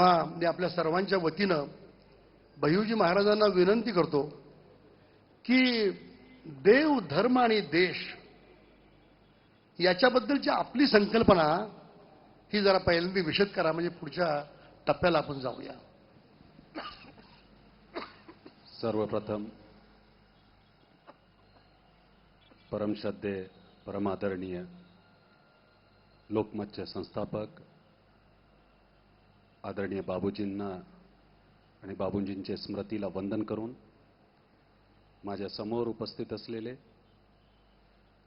मी आपल्या सर्वांच्या वतीनं भैयूजी महाराजांना विनंती करतो की देव, धर्म आणि देश याच्याबद्दलची आपली संकल्पना ही जरा पहिल्यांदा विशद करा, म्हणजे पुढच्या टप्प्याला आपण जाऊया. सर्वप्रथम परमश्रद्धेय, परमादरणीय लोकमतचे संस्थापक आदरणीय बाबूजींना आणि बाबूजींच्या स्मृतीला वंदन करून माझ्या समोर उपस्थित असलेले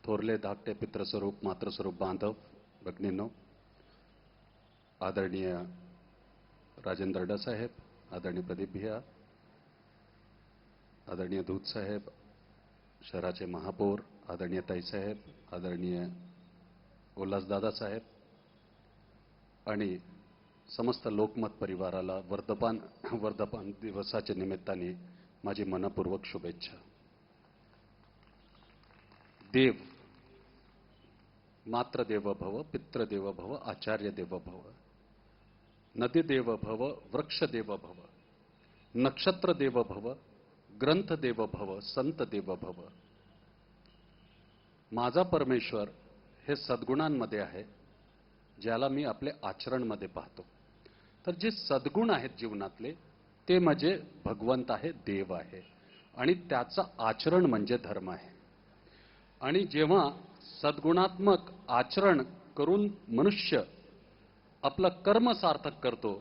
थोरले धाकटे पितृस्वरूप मातृस्वरूप बांधव भगिनींनो, आदरणीय राजेंद्र अड्डा साहेब, आदरणीय प्रदीप भैया, आदरणीय दूत साहेब, शहराचे महापौर आदरणीय ताईसाहेब, आदरणीय उल्हासदादा साहेब आणि समस्त लोकमत परिवाराला वर्धमान दिवसाच्या निमित्ताने माझी मनपूर्वक शुभेच्छा. देव, मातृदेव भव, पितृदेव भव, आचार्य देव भव, नदी देव भव, वृक्ष देव भव, नक्षत्र देव भव, ग्रंथ देव भव, संत देव भव. माझा परमेश्वर हे सद्गुणांमध्ये आहे, ज्याला मी आपले आचरणमध्ये पाहतो. तर जे सद्गुण आहेत जीवनातले ते म्हणजे भगवंत आहे, देव आहे, आणि त्याचं आचरण म्हणजे धर्म आहे. आणि जेव्हा सद्गुणात्मक आचरण करून मनुष्य आपलं कर्म सार्थक करतो,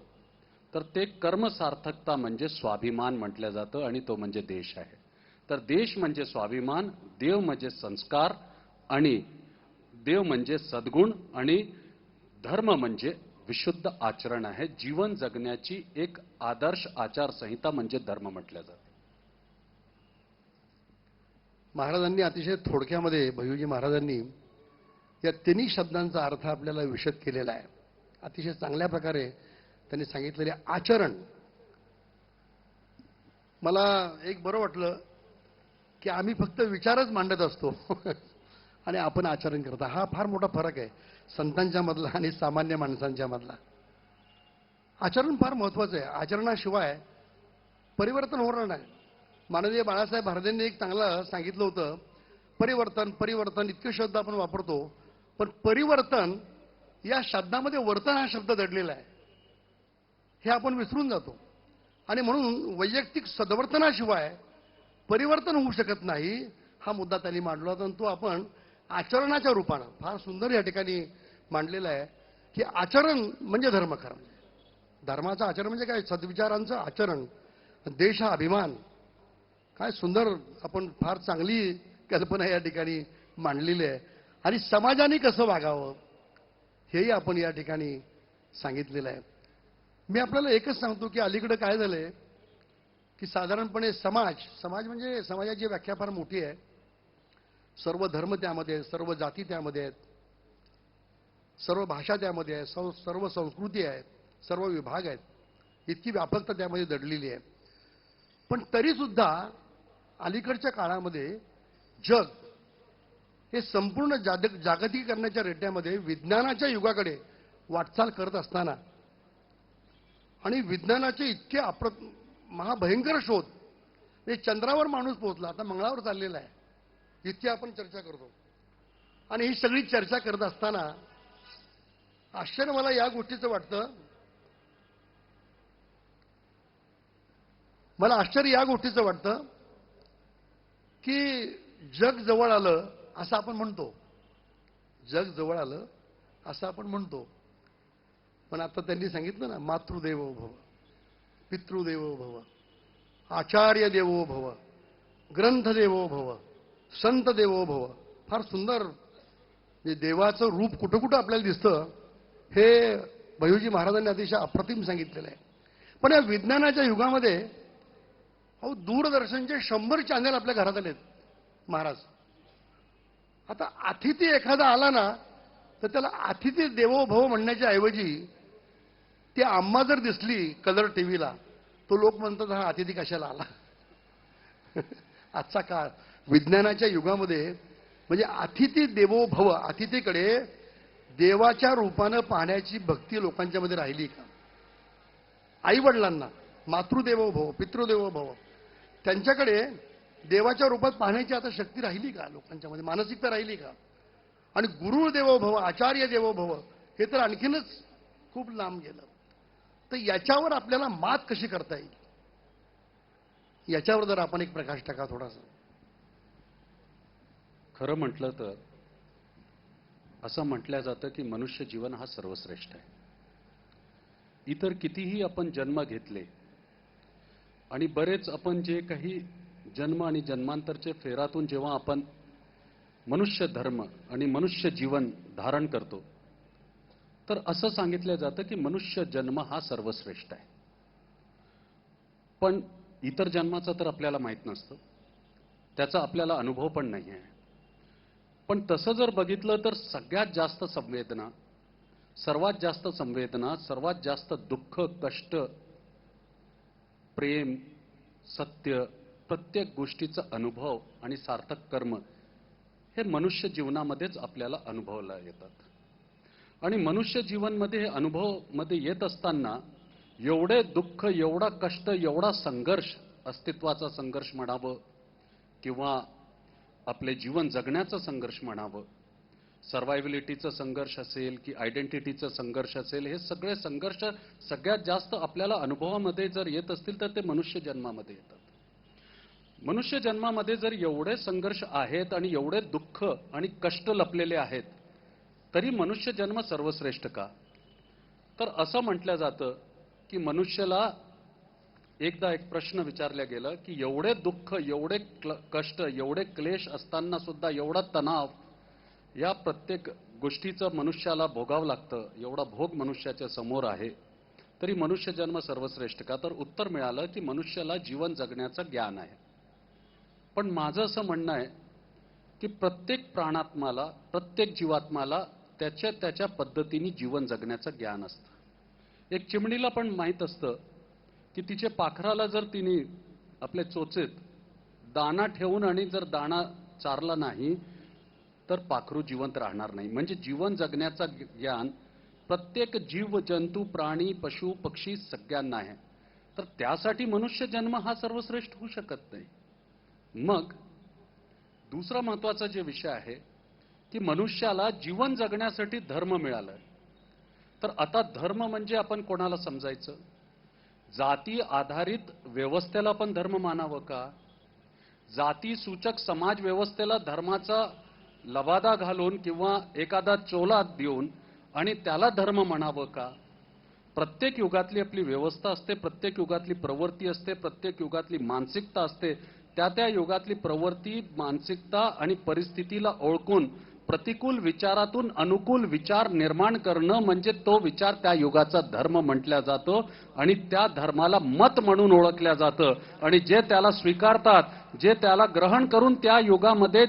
तर ते कर्म सार्थकता म्हणजे स्वाभिमान म्हटलं जातं, आणि तो म्हणजे देश आहे. तर देश म्हणजे स्वाभिमान, देव म्हणजे संस्कार, आणि देव म्हणजे सद्गुण, आणि धर्म म्हणजे विशुद्ध आचरण आहे. जीवन जगण्याची एक आदर्श आचारसंहिता म्हणजे धर्म म्हटलं जातं. महाराजांनी अतिशय थोडक्यामध्ये, भैयूजी महाराजांनी या तिन्ही शब्दांचा अर्थ आपल्याला विशद केलेला आहे. अतिशय चांगल्या प्रकारे त्यांनी सांगितलेले आचरण. मला एक बरं वाटलं की आम्ही फक्त विचारच मांडत असतो आणि आपण आचरण करता. हा फार मोठा फरक आहे संतांच्या मधला आणि सामान्य माणसांच्या मधला. आचरण फार महत्वाचं आहे. आचरणाशिवाय परिवर्तन होणार नाही. माननीय बाळासाहेब भारदेंनी एक चांगलं सांगितलं होतं, परिवर्तन परिवर्तन इतके शब्द आपण वापरतो, पण परिवर्तन या शब्दामध्ये वर्तन हा शब्द दडलेला आहे, हे आपण विसरून जातो. आणि म्हणून वैयक्तिक सद्वर्तनाशिवाय परिवर्तन होऊ शकत नाही, हा मुद्दा त्यांनी मांडला होता. आणि तो आपण आचरणाच्या रूपानं फार सुंदर या ठिकाणी मांडलेलं आहे की आचरण म्हणजे धर्म. खरं धर्माचं आचरण म्हणजे काय? सद्विचारांचं आचरण, देश हा अभिमान. काय सुंदर, आपण फार चांगली कल्पना या ठिकाणी मांडलेली आहे. आणि समाजाने कसं वागावं हेही आपण या ठिकाणी सांगितलेलं आहे. मी आपल्याला एकच सांगतो की अलीकडे काय झालंय की साधारणपणे समाज म्हणजे समाजाची व्याख्या फार मोठी आहे. सर्व धर्म त्यामध्ये आहेत, सर्व जाती त्यामध्ये आहेत, सर्व भाषा त्यामध्ये आहे, सर्व संस्कृती आहेत, सर्व विभाग आहेत, इतकी व्यापकता त्यामध्ये दडलेली आहे. पण तरी सुद्धा अलीकडच्या काळामध्ये जग हे संपूर्ण जागतिकीकरणाच्या रेट्यामध्ये विज्ञानाच्या युगाकडे वाटचाल करत असताना, आणि विज्ञानाचे इतके महाभयंकर शोध, म्हणजे चंद्रावर माणूस पोहोचला, आता मंगळावर चाललेला आहे, इतकी आपण चर्चा करतो. आणि ही सगळी चर्चा करत असताना आश्चर्य मला या गोष्टीचं वाटतं, की जग जवळ आलं असं आपण म्हणतो, जग जवळ आलं असं आपण म्हणतो. पण आता त्यांनी सांगितलं ना, मातृदेवो भव, पितृदेवो भव, आचार्य देवो भव, ग्रंथ देवो भव, संत देवो भव. फार सुंदर, म्हणजे देवाचं रूप कुठं कुठं आपल्याला दिसतं हे भैयूजी महाराजांनी अतिशय अप्रतिम सांगितलेलं आहे. पण या विज्ञानाच्या युगामध्ये अहो दूरदर्शनचे 100 चॅनल आपल्या घरात आलेत महाराज. आता अतिथी एखादा आला ना, तर त्याला अतिथी देवो भव म्हणण्याच्या ऐवजी ती आम्हा जर दिसली कलर टीव्हीला, तो लोक म्हणतात हा अतिथी कशाला आला. आजचा काळ विज्ञानाच्या युगामध्ये म्हणजे अतिथी देवो भव, अतिथीकडे देवाच्या रूपानं पाहण्याची भक्ती लोकांच्या मध्ये राहिली का? आईवडिलांना मातृदेवो भव, पितृदेवो भव, त्यांच्याकडे देवाच्या रूपात पाहण्याची आता शक्ती राहिली का लोकांच्यामध्ये, मानसिकता राहिली का? आणि गुरु देवो भव, आचार्य देवो भव, हे तर आणखीनच खूप लांब गेलं. तर याच्यावर आपल्याला मात कशी करता येईल, याच्यावर जर आपण एक प्रकाश टाका थोडासा. खरं म्हटलं तर असं म्हटलं जातं की मनुष्य जीवन हा सर्वश्रेष्ठ आहे. इतर कितीही आपण जन्म घेतले आणि बरेच आपण जे काही जन्म आणि जन्मांतरचे फेरातून जेव्हा आपण मनुष्य धर्म आणि मनुष्य जीवन धारण करतो, तर असं सांगितलं जातं की मनुष्य जन्म हा सर्वश्रेष्ठ आहे. पण इतर जन्माचं तर आपल्याला माहीत नसतं, त्याचा आपल्याला अनुभव पण नाही आहे. पण तसं जर बघितलं तर सगळ्यात जास्त संवेदना, सर्वात जास्त संवेदना, सर्वात जास्त दुःख, कष्ट, प्रेम, सत्य, प्रत्येक गोष्टीचा अनुभव आणि सार्थक कर्म हे मनुष्य जीवनामध्येच आपल्याला अनुभवला येतात. आणि मनुष्य जीवनमध्ये हे अनुभव मध्ये येत असताना एवढे दुःख, एवढा कष्ट, एवढा संघर्ष, अस्तित्वाचा संघर्ष म्हणावं किंवा आपले जीवन जगण्याचा संघर्ष म्हणावं, सर्वायव्हिलिटीचा संघर्ष असेल की आयडेंटिटीचा संघर्ष असेल, हे सगळे संघर्ष सगळ्यात जास्त आपल्याला अनुभवामध्ये जर येत असतील तर ते मनुष्य जन्मामध्ये येतात. मनुष्य जन्मामध्ये जर एवढे संघर्ष आहेत आणि एवढे दुःख आणि कष्ट लपलेले आहेत, तरी मनुष्य जन्म सर्वश्रेष्ठ का? तर असं म्हटलं जातं की मनुष्याला एकदा एक प्रश्न विचारला गेला की एवढे दुःख, एवढे कष्ट, एवढे क्लेश असताना सुद्धा एवढा तणाव या प्रत्येक गोष्टीचं मनुष्याला भोगावं लागतं, एवढा भोग मनुष्याच्या समोर आहे, तरी मनुष्य जन्म सर्वश्रेष्ठ का? तर उत्तर मिळालं की मनुष्याला जीवन जगण्याचं ज्ञान आहे. पण माझं असं म्हणणं आहे की प्रत्येक प्राणात्माला, प्रत्येक जीवात्माला त्याच्या त्याच्या पद्धतीने जीवन जगण्याचं ज्ञान असतं. एक चिमणीला पण माहीत असतं की तिचे पाखराला जर तिने आपल्या चोचेत दाणा ठेवून आणि जर दाणा चारला नाही तर पाखरू जिवंत राहणार नाही. म्हणजे जीवन जगण्याचा ज्ञान प्रत्येक जीव, जंतू, प्राणी, पशु, पक्षी सगळ्यांना आहे. तर त्यासाठी मनुष्य जन्म हा सर्वश्रेष्ठ होऊ शकत नाही. मग दुसरा महत्वाचा जे विषय आहे की मनुष्याला जीवन जगण्यासाठी धर्म मिळालाय. तर आता धर्म म्हणजे आपण कोणाला समजायचं? जाती आधारित व्यवस्थेला पण धर्म मानावं का? जाती सूचक समाज व्यवस्थेला धर्माचा लबादा घालून किंवा एखादा चोला देऊन आणि त्याला धर्म म्हणावं का? प्रत्येक युगातली आपली व्यवस्था असते, प्रत्येक युगातली प्रवृत्ती असते, प्रत्येक युगातली मानसिकता असते. त्या त्या युगातली प्रवृत्ती, मानसिकता आणि परिस्थितीला ओळखून प्रतिकूल विचारातून अनुकूल विचार निर्माण करणं म्हणजे तो विचार त्या युगाचा धर्म म्हटला जातो आणि त्या धर्माला मत म्हणून ओळखल्या जातं. आणि जे त्याला स्वीकारतात, जे त्याला ग्रहण करून त्या युगामध्ये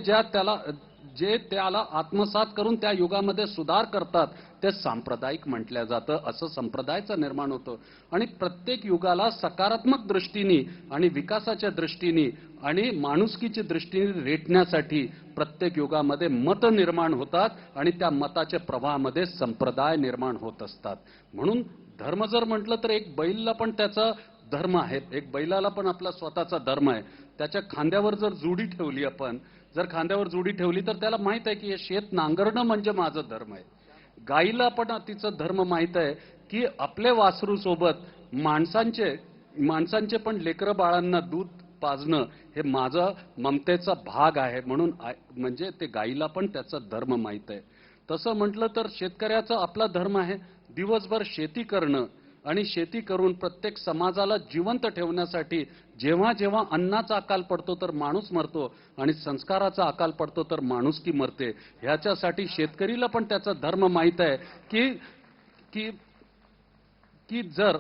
जे त्याला आत्मसात करून त्या युगामध्ये सुधार करतात, ते सांप्रदायिक म्हटलं जातं. असं संप्रदायाचं निर्माण होतं. आणि प्रत्येक युगाला सकारात्मक दृष्टीने आणि विकासाच्या दृष्टीने आणि माणुसकीच्या दृष्टीने रेटण्यासाठी प्रत्येक युगामध्ये मत निर्माण होतात आणि त्या मताच्या प्रवाहामध्ये संप्रदाय निर्माण होत असतात. म्हणून धर्म जर म्हटलं तर एक बैलला पण त्याचा धर्म आहे, एक बैलाला पण आपला स्वतःचा धर्म आहे. त्याच्या खांद्यावर जर जुडी ठेवली, आपण जर खांद्यावर जुडी ठेवली तर त्याला माहित आहे की हे शेत नांगरणं म्हणजे माझं धर्म आहे. गाईला पण तिचं धर्म माहित आहे की आपले वासरू सोबत माणसांचे पण लेकरं बाळांना दूध पाजणं हे माझा ममतेचा भाग आहे. म्हणून म्हणजे ते गाईला पण त्याचा धर्म माहित आहे. तसं म्हटलं तर शेतकऱ्याचा आपला धर्म आहे दिवसभर शेती करणं आणि शेती करून प्रत्येक समाजाला जिवंत ठेवण्यासाठी जेव्हा जेव्हा अन्नाचा अकाल पडतो तर माणूस मरतो आणि संस्काराचा अकाल पडतो तर माणुसकी मरते. ह्याच्यासाठी शेतकरीला पण त्याचा धर्म माहित आहे की की की जर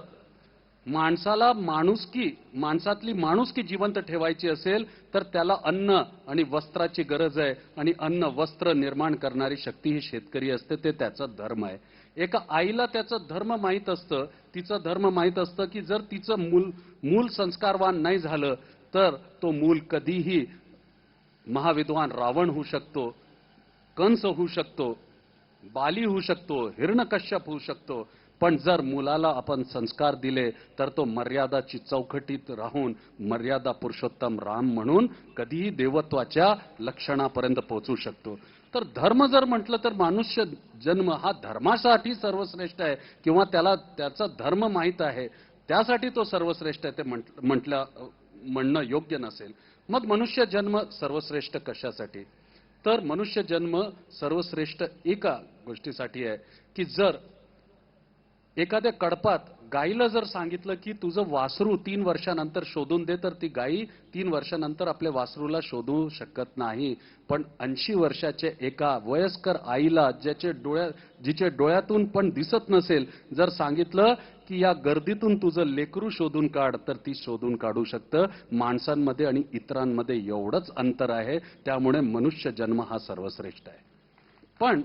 माणसाला माणसातली माणुसकी जिवंत ठेवायची असेल तर त्याला अन्न आणि वस्त्राची गरज आहे आणि अन्न वस्त्र निर्माण करणारी शक्ती ही शेतकरी असते. ते त्याचा धर्म आहे. एका आईला त्याचं धर्म माहीत असतं, तिचं धर्म माहीत असतं की जर तिचं मूल संस्कारवान नाही झालं तर तो मूल कधीही महाविद्वान रावण होऊ शकतो, कंस होऊ शकतो, बाली होऊ शकतो, हिरण्यकश्यप होऊ शकतो. पण जर मुलाला आपण संस्कार दिले तर तो मर्यादाची चौकटीत राहून मर्यादा पुरुषोत्तम राम म्हणून कधीही देवत्वाच्या लक्षणापर्यंत पोहोचू शकतो. तर धर्म जर म्हटलं तर मनुष्य जन्म हा धर्मासाठी सर्वश्रेष्ठ आहे किंवा त्याला त्याचा धर्म माहीत आहे त्यासाठी तो सर्वश्रेष्ठ आहे ते म्हणणं योग्य नसेल. मग मनुष्य जन्म सर्वश्रेष्ठ कशासाठी? तर मनुष्य जन्म सर्वश्रेष्ठ एका गोष्टीसाठी आहे की जर एखाद्या कडपात गाईला जर सांगितलं की तुझं वासरू 3 वर्षानंतर शोधून दे तर ती गाई 3 वर्षानंतर आपल्या वासरूला शोधू शकत नाही. पण 80 वर्षाच्या एका वयस्कर आईला जिचे डोळ्यातून पण दिसत नसेल जर सांगितलं की या गर्दीतून तुझं लेकरू शोधून काढ तर ती शोधून काढू शकतं. माणसांमध्ये आणि इतरांमध्ये एवढंच अंतर आहे. त्यामुळे मनुष्य जन्म हा सर्वश्रेष्ठ आहे. पण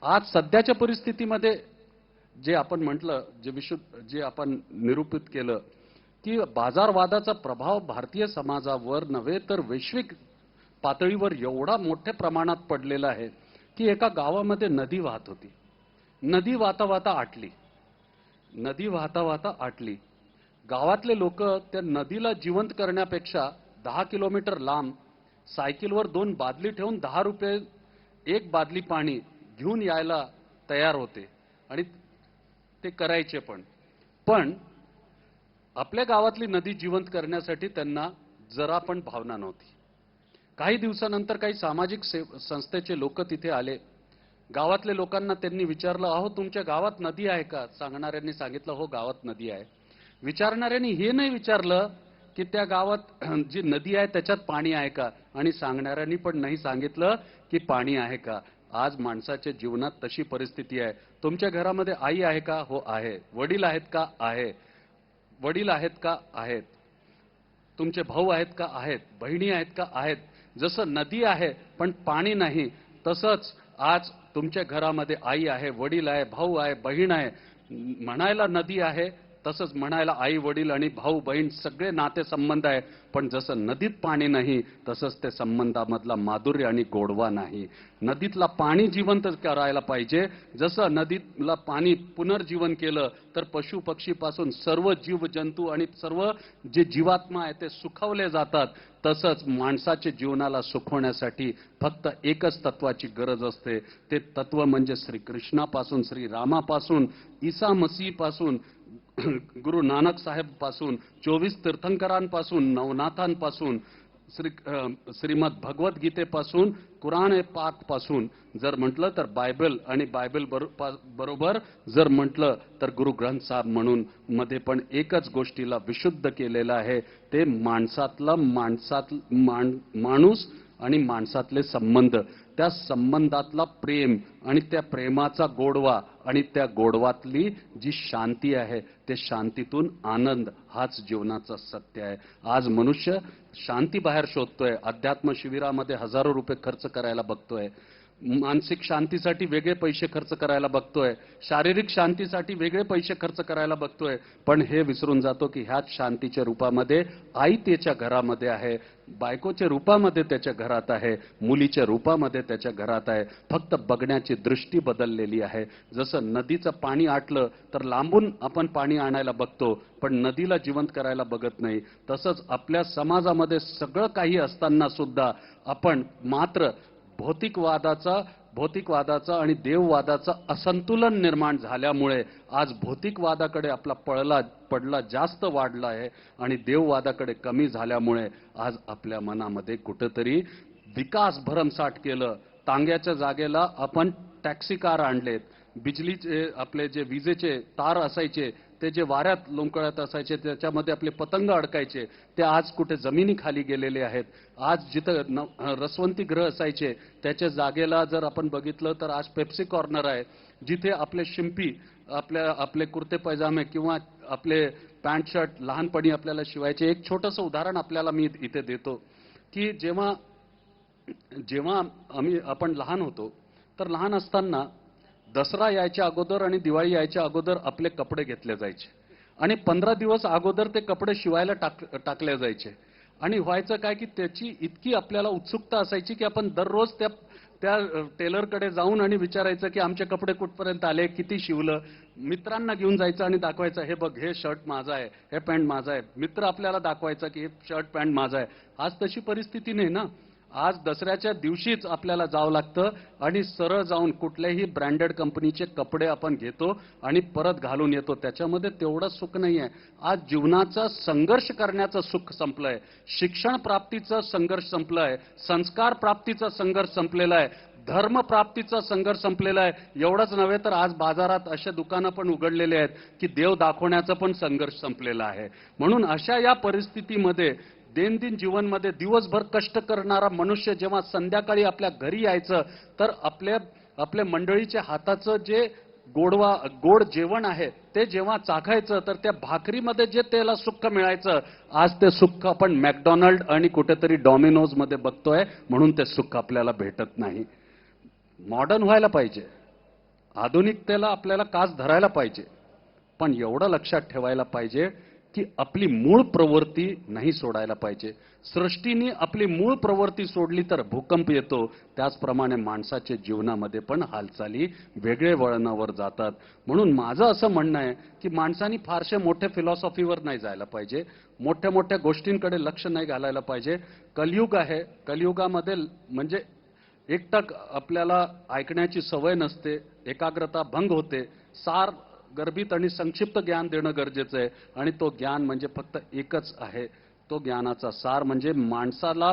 आज सध्याच्या परिस्थितीमध्ये जे आपण म्हटलं जे आपण निरूपित केलं की बाजारवादाचा प्रभाव भारतीय समाजावर नव्हे तर वैश्विक पातळीवर एवढा मोठ्या प्रमाणात पडलेला आहे की एका गावामध्ये नदी वाहत होती. नदी वाहता वाहता आटली. गावातले लोक त्या नदीला जिवंत करण्यापेक्षा 10 किलोमीटर लांब सायकलवर 2 बादली ठेवून 10 रुपये एक बादली पाणी घेऊन यायला तयार होते आणि ते करायचे. पण आपल्या गावातली नदी जिवंत करण्यासाठी त्यांना जरा पण भावना नव्हती. काही दिवसानंतर काही सामाजिक संस्थेचे लोक तिथे आले. गावातल्या लोकांना त्यांनी विचारलं, अहो तुमच्या गावात नदी आहे का? सांगणाऱ्यांनी सांगितलं, हो गावात नदी आहे. विचारणाऱ्यांनी हे नाही विचारलं की त्या गावात जी नदी आहे त्याच्यात पाणी आहे का, आणि सांगणाऱ्यांनी पण नाही सांगितलं की पाणी आहे का. आज माणसाच्या जीवनात तशी परिस्थिती आहे. तुमच्या घरामध्ये आई आहे का? हो आहे. वडील आहेत का? आहे. वडील आहेत का? आहेत. तुमचे भाऊ आहेत का? आहेत. बहिणी आहेत का? आहेत. जसं नदी आहे पण पाणी नाही तसंच आज तुमच्या घरामध्ये आई आहे, वडील आहे, भाऊ आहे, बहीण आहे. म्हणायला नदी आहे तसंच म्हणायला आई वडील आणि भाऊ बहीण सगळे नातेसंबंध आहे. पण जसं नदीत पाणी नाही तसंच ते संबंधामधला माधुर्य आणि गोडवा नाही. नदीतला पाणी जिवंत करायला पाहिजे. जसं नदीतला पाणी पुनर्जीवन केलं तर पशु पक्षीपासून सर्व जीव जंतू आणि सर्व जे जीवात्मा आहे ते सुखावले जातात. तसंच माणसाच्या जीवनाला सुखवण्यासाठी फक्त एकच तत्वाची गरज असते. ते तत्व म्हणजे श्रीकृष्णापासून, श्रीरामापासून, ईसा मसीहपासून, गुरु नानक साहेब पासून, 24 तीर्थंकरांपासून, नवनाथांपासून, श्रीमद भगवत गीतेपासून, कुराण पाक पासून जर म्हटलं तर बायबल, आणि बायबल बरोबर जर म्हटलं तर गुरु ग्रंथ साहेब म्हणून मध्ये पण एकच गोष्टीला विशुद्ध केलेलं आहे. ते माणूस आणि माणसातले संबंध, त्या संबंधातला प्रेम आणि त्या प्रेमाचा गोडवा आणि त्या गोडवातली जी शांती आहे ते शांतीतून आनंद हाच जीवनाचा सत्य आहे. आज मनुष्य शांती बाहेर शोधतोय. अध्यात्म शिबिरामध्ये हजारो रुपये खर्च करायला बघतोय. मानसिक शांतीसाठी वेगळे पैसे खर्च करायला बघतोय. शारीरिक शांतीसाठी वेगळे पैसे खर्च करायला बघतोय. पण हे विसरून जातो की ह्याच शांतीच्या रूपामध्ये आई त्याच्या घरामध्ये आहे, बायकोच्या रूपामध्ये त्याच्या घरात आहे, मुलीच्या रूपामध्ये त्याच्या घरात आहे. फक्त बघण्याची दृष्टी बदललेली आहे. जसं नदीचं पाणी आटलं तर लांबून आपण पाणी आणायला बघतो पण नदीला जिवंत करायला बघत नाही. तसंच आपल्या समाजामध्ये सगळं काही असताना सुद्धा आपण मात्र भौतिकवादाचा आणि देववादाचा असंतुलन निर्माण झाल्यामुळे आज भौतिकवादाकडे आपला पडला जास्त वाढला आहे आणि देववादाकडे कमी झाल्यामुळे आज आपल्या मनामध्ये कुठेतरी विकास भरमसाठ केलं. तांग्याच्या जागेला आपण टॅक्सी कार आणलेत. बिजलीचे आपले जे विजेचे तार असायचे ते जे वाऱ्यात लोंबकळत असायचे त्याच्यामध्ये आपले पतंग अडकायचे ते आज कुठे जमिनी खाली गेलेले आहेत. आज जिथं रसवंती ग्रह असायचे त्याच्या जागेला जर आपण बघितलं तर आज पेप्सी कॉर्नर आहे. जिथे आपले शिंपी आपले कुर्ते पैजामे किंवा आपले पॅन्ट शर्ट लहानपणी आपल्याला शिवायचे. एक छोटंसं उदाहरण आपल्याला मी इथे देतो की जेव्हा आपण लहान होतो तर लहान असताना दसरा यायच्या अगोदर आणि दिवाळी यायच्या अगोदर आपले कपडे घेतले जायचे आणि 15 दिवस अगोदर ते कपडे शिवायला टाकले जायचे. आणि व्हायचं काय की त्याची इतकी आपल्याला उत्सुकता असायची की आपण दररोज त्या टेलरकडे जाऊन आणि विचारायचं की आमचे कपडे कुठपर्यंत आले, किती शिवलं. मित्रांना घेऊन जायचं आणि दाखवायचं, हे बघ हे शर्ट माझं आहे, हे पॅन्ट माझं आहे. मित्र आपल्याला दाखवायचं की हे शर्ट पॅन्ट माझं आहे. आज तशी परिस्थिती नाही ना. आज दसऱ्याच्या दिवशीच आपल्याला जावं लागतं आणि सरळ जाऊन कुठल्याही ब्रँडेड कंपनीचे कपडे आपण घेतो आणि परत घालून येतो. त्याच्यामध्ये तेवढं सुख नाही आहे. आज जीवनाचा संघर्ष करण्याचं सुख संपलंय, शिक्षण प्राप्तीचं संघर्ष संपलंय, संस्कार प्राप्तीचा संघर्ष संपलेला आहे, धर्म प्राप्तीचा संघर्ष संपलेला आहे. एवढंच नव्हे तर आज बाजारात अशा दुकानं पण उघडलेले आहेत की देव दाखवण्याचा पण संघर्ष संपलेला आहे. म्हणून अशा या परिस्थितीमध्ये दैनंदिन जीवनमध्ये दिवसभर कष्ट करणारा मनुष्य जेव्हा संध्याकाळी आपल्या घरी यायचं तर आपल्या मंडळीच्या हाताचं जे गोड जेवण आहे ते जेव्हा चाखायचं तर त्या भाकरीमध्ये जे त्याला सुख मिळायचं, आज ते सुख आपण मॅकडॉनल्ड आणि कुठेतरी डॉमिनोज मध्ये बघतोय. म्हणून ते सुख आपल्याला भेटत नाही. मॉडर्न व्हायला पाहिजे, आधुनिकतेला आपल्याला कास धरायला पाहिजे, पण एवढं लक्षात ठेवायला पाहिजे की आपली मूळ प्रवृत्ती नाही सोडायला पाहिजे. सृष्टीने आपली मूळ प्रवृत्ती सोडली तर भूकंप येतो. त्याचप्रमाणे माणसाच्या जीवनामध्ये पण हालचाली वेगळे वळणावर जातात. म्हणून माझं असं म्हणणं आहे की माणसाने फारशे मोठ्या फिलॉसॉफीवर नाही जायला पाहिजे, मोठ्या मोठ्या गोष्टींकडे लक्ष नाही घालायला पाहिजे. कलियुग आहे, कलियुगामध्ये म्हणजे एकटक आपल्याला ऐकण्याची सवय नसते, एकाग्रता भंग होते. सार गर्भित आणि संक्षिप्त ज्ञान देणं गरजेचं आहे आणि तो ज्ञान म्हणजे फक्त एकच आहे. तो ज्ञानाचा सार म्हणजे माणसातलं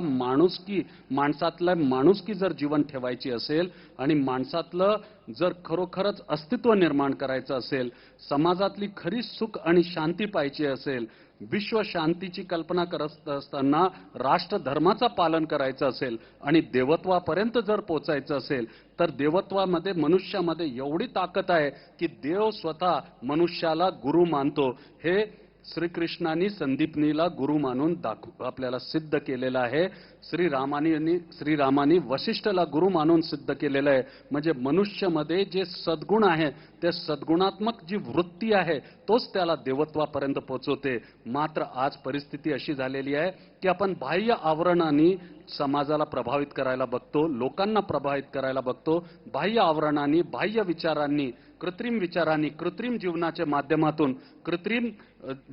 माणुसकी जर जीवन ठेवायची असेल आणि माणसातलं जर खरोखरच अस्तित्व निर्माण करायचं असेल, समाजातली खरी सुख आणि शांती पाहिजे असेल, विश्व शांतीची कल्पना करत असताना राष्ट्रधर्माचं पालन करायचं असेल आणि देवत्वापर्यंत जर पोचायचं असेल तर देवत्वामध्ये मनुष्यामध्ये एवढी ताकद आहे की देव स्वतः मनुष्याला गुरु मानतो. हे श्रीकृष्णांनी संदीपनीला गुरु मानून आपल्याला सिद्ध केलेलं आहे. श्रीरामानी वशिष्ठला गुरु मानून सिद्ध केलेलं आहे. म्हणजे मनुष्यामध्ये जे सद्गुण आहे ते सद्गुणात्मक जी वृत्ती आहे तोच त्याला देवत्वापर्यंत पोहोचवते. मात्र आज परिस्थिती अशी झालेली आहे की आपण बाह्य आवरणांनी समाजाला प्रभावित करायला बघतो, लोकांना प्रभावित करायला बघतो. बाह्य आवरणांनी, बाह्य विचारांनी, कृत्रिम विचारांनी, कृत्रिम जीवनाच्या माध्यमातून, कृत्रिम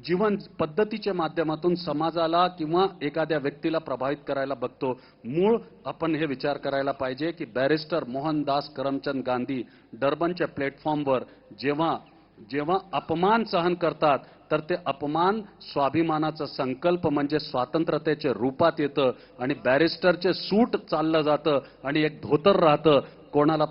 जीवन पद्धतीच्या माध्यमातून समाजाला किंवा एखाद्या व्यक्तीला प्रभावित करायला बघतो. मूळ आपण हे विचार करायला पाहिजे की बॅरिस्टर मोहनदास करमचंद गांधी डर्बनच्या प्लॅटफॉर्मवर जेव्हा अपमान सहन करतात तर ते अपमान स्वाभिमानाचा संकल्प म्हणजे स्वातंत्र्याच्या रूपात येतं आणि बॅरिस्टरचे सूट चाललं जातं आणि एक धोतर राहतं. कोणाला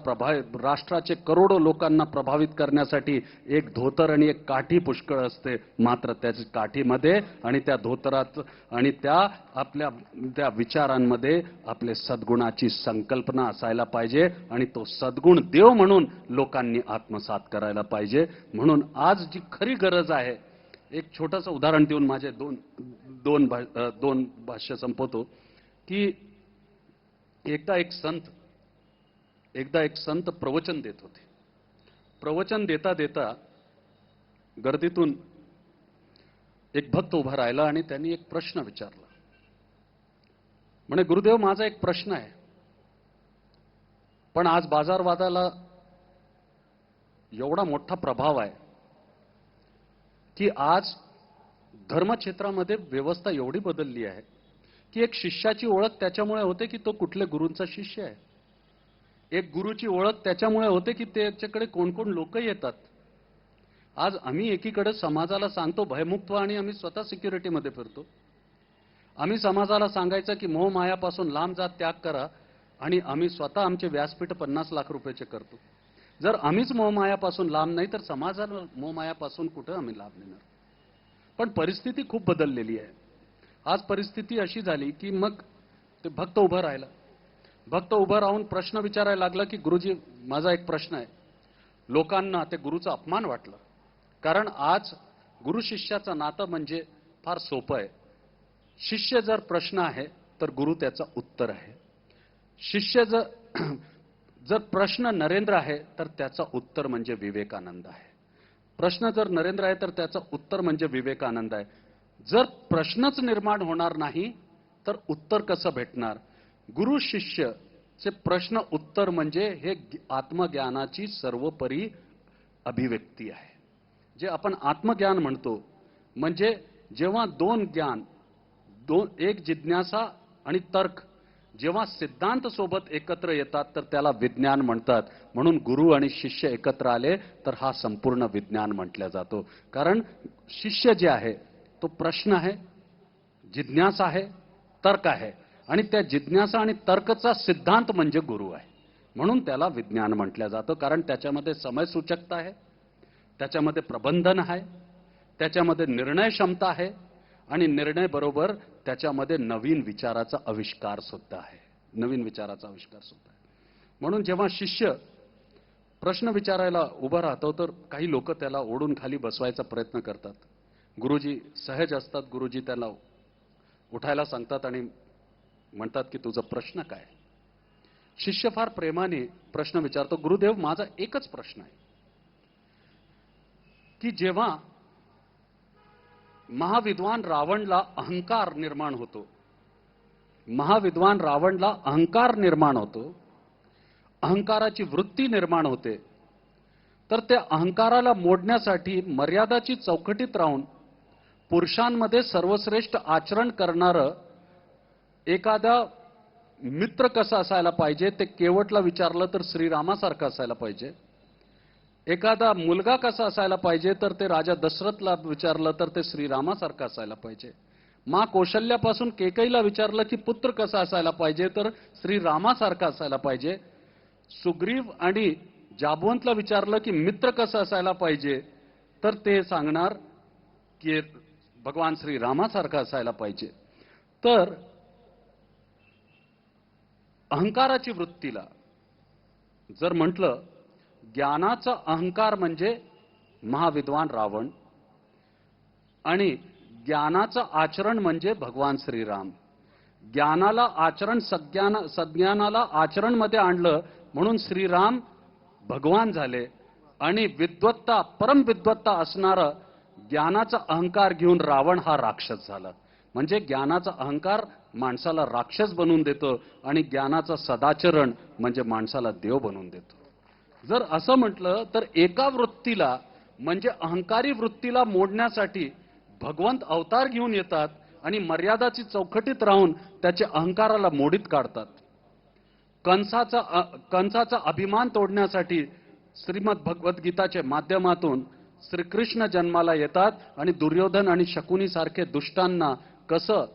राष्ट्राचे करोडो लोकांना प्रभावित करण्यासाठी एक धोतर आणि एक काठी पुष्कळ असते. मात्र त्याच्या काठीमध्ये आणि त्या धोतरात आणि त्या विचारांमध्ये आपले सद्गुणाची संकल्पना असायला पाहिजे आणि तो सद्गुण देव म्हणून लोकांनी आत्मसात करायला पाहिजे. म्हणून आज जी खरी गरज आहे, एक छोटंसं उदाहरण देऊन माझे दोन भाष्य संपवतो की एकदा एक संत प्रवचन देत होते. प्रवचन देता देता गर्दीतून एक भक्त उभा राहिला आणि त्यांनी एक प्रश्न विचारला. म्हणे, गुरुदेव माझा एक प्रश्न आहे, पण आज बाजारवादाला एवढा मोठा प्रभाव आहे की आज धर्मक्षेत्रामध्ये व्यवस्था एवढी बदलली आहे की एक शिष्याची ओळख त्याच्यामुळे होते की तो कुठल्या गुरूंचा शिष्य आहे. एक गुरुची ओळख त्याच्यामुळे होते की त्याच्याकडे कोण कोण लोक येतात. आज आम्ही एकीकडे समाजाला सांगतो भयमुक्त व्हा आणि आम्ही स्वतः सिक्युरिटीमध्ये फिरतो. आम्ही समाजाला सांगायचं की मोहमायापासून लांब जात त्याग करा आणि आम्ही स्वतः आमचे व्यासपीठ 50 लाख रुपयाचे करतो. जर आम्हीच मोहमायापासून लांब नाही तर समाजाला मोहमायापासून कुठं आम्ही लाभ देणार. पण परिस्थिती खूप बदललेली आहे. आज परिस्थिती अशी झाली की मग ते भक्त उभं राहिला. भक्त उभं राहून प्रश्न विचारायला लागला की गुरुजी माझा एक प्रश्न आहे. लोकांना ते गुरुचा अपमान वाटला. कारण आज गुरु शिष्याचं नातं म्हणजे फार सोपं आहे. शिष्य जर प्रश्न आहे तर गुरु त्याचा उत्तर आहे. शिष्य जर प्रश्न नरेंद्र आहे तर त्याचा उत्तर म्हणजे विवेकानंद आहे. प्रश्न जर नरेंद्र आहे तर त्याचं उत्तर म्हणजे विवेकानंद आहे. जर प्रश्नच निर्माण होणार नाही तर उत्तर कसं भेटणार? गुरु शिष्यचे प्रश्न उत्तर म्हणजे हे आत्मज्ञानाची सर्वोपरी अभिव्यक्ती आहे. जे आपण आत्मज्ञान म्हणतो, म्हणजे जेव्हा दोन ज्ञान, एक जिज्ञासा आणि तर्क जेव्हा सिद्धांत सोबत एकत्र येतात तर त्याला विज्ञान म्हणतात. म्हणून गुरु आणि शिष्य एकत्र आले तर हा संपूर्ण विज्ञान म्हटला जातो. कारण शिष्य जे आहे तो प्रश्न आहे, जिज्ञासा आहे, तर्क आहे, आणि त्या जिज्ञासा आणि तर्कचा सिद्धांत म्हणजे गुरु आहे. म्हणून त्याला विज्ञान म्हटलं जातं. कारण त्याच्यामध्ये समयसूचकता आहे, त्याच्यामध्ये प्रबंधन आहे, त्याच्यामध्ये निर्णय क्षमता आहे, आणि निर्णय बरोबर त्याच्यामध्ये नवीन विचाराचा आविष्कार सुद्धा आहे. नवीन विचाराचा आविष्कार सुद्धा आहे. म्हणून जेव्हा शिष्य प्रश्न विचारायला उभा राहतो तर काही लोक त्याला ओढून खाली बसवायचा प्रयत्न करतात. गुरुजी सहज असतात, गुरुजी त्याला उठायला सांगतात आणि म्हणतात की तुझा प्रश्न काय. शिष्य फार प्रेमाने प्रश्न विचारतो, गुरुदेव माझा एकच प्रश्न आहे की जेव्हा महाविद्वान रावणला अहंकार निर्माण होतो, महाविद्वान रावणला अहंकार निर्माण होतो, अहंकाराची वृत्ती निर्माण होते, तर त्या अहंकाराला मोडण्यासाठी मर्यादाची चौकटीत राहून पुरुषांमध्ये सर्वश्रेष्ठ आचरण करणारं एखादा मित्र कसा असायला पाहिजे ते केवटला विचारलं तर श्रीरामासारखं असायला पाहिजे. एखादा मुलगा कसा असायला पाहिजे तर ते राजा दशरथला विचारलं तर ते श्रीरामासारखं असायला पाहिजे. माँ कौशल्यापासून केकईला विचारलं की पुत्र कसा असायला पाहिजे तर श्रीरामासारखा असायला पाहिजे. सुग्रीव आणि जाबवंतला विचारलं की मित्र कसं असायला पाहिजे तर ते सांगणार की भगवान श्रीरामासारखा असायला पाहिजे. तर अहंकाराची वृत्तीला जर म्हटलं, ज्ञानाचा अहंकार म्हणजे महाविद्वान रावण आणि ज्ञानाचं आचरण म्हणजे भगवान श्रीराम. ज्ञानाला आचरण, सज्ञानाला आचरणमध्ये आणलं म्हणून श्रीराम भगवान झाले. आणि विद्वत्ता, परम विद्वत्ता असणारं ज्ञानाचा अहंकार घेऊन रावण हा राक्षस झाला. म्हणजे ज्ञानाचा अहंकार माणसाला राक्षस बनवून देतो आणि ज्ञानाचा सदाचरण म्हणजे माणसाला देव बनवून देतो. जर असं म्हटलं तर एका वृत्तीला म्हणजे अहंकारी वृत्तीला मोडण्यासाठी भगवंत अवतार घेऊन येतात आणि मर्यादाची चौकटीत राहून त्याच्या अहंकाराला मोडीत काढतात. कंसाचा अभिमान तोडण्यासाठी श्रीमद भगवद्गीताच्या माध्यमातून श्रीकृष्ण जन्माला येतात आणि दुर्योधन आणि शकुनी सारखे दुष्टांना कसं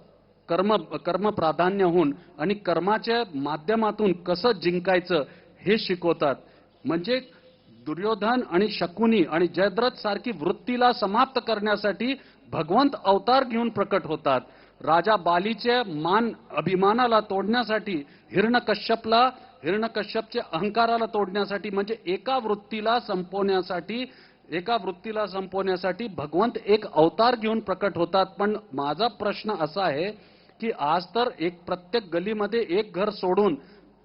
कर्म प्राधान्य होऊन आणि कर्माच्या माध्यमातून कसं जिंकायचं हे शिकवतात. म्हणजे दुर्योधन आणि शकुनी आणि जयद्रथ सारखी वृत्तीला समाप्त करण्यासाठी भगवंत अवतार घेऊन प्रकट होतात. राजा बालीचे अभिमानाला तोडण्यासाठी, हिरण्यकश्यपच्या अहंकाराला तोडण्यासाठी, म्हणजे एका वृत्तीला संपवण्यासाठी भगवंत एक अवतार घेऊन प्रकट होतात. पण माझा प्रश्न असा आहे की आज तर प्रत्येक गलीमध्ये एक घर सोडून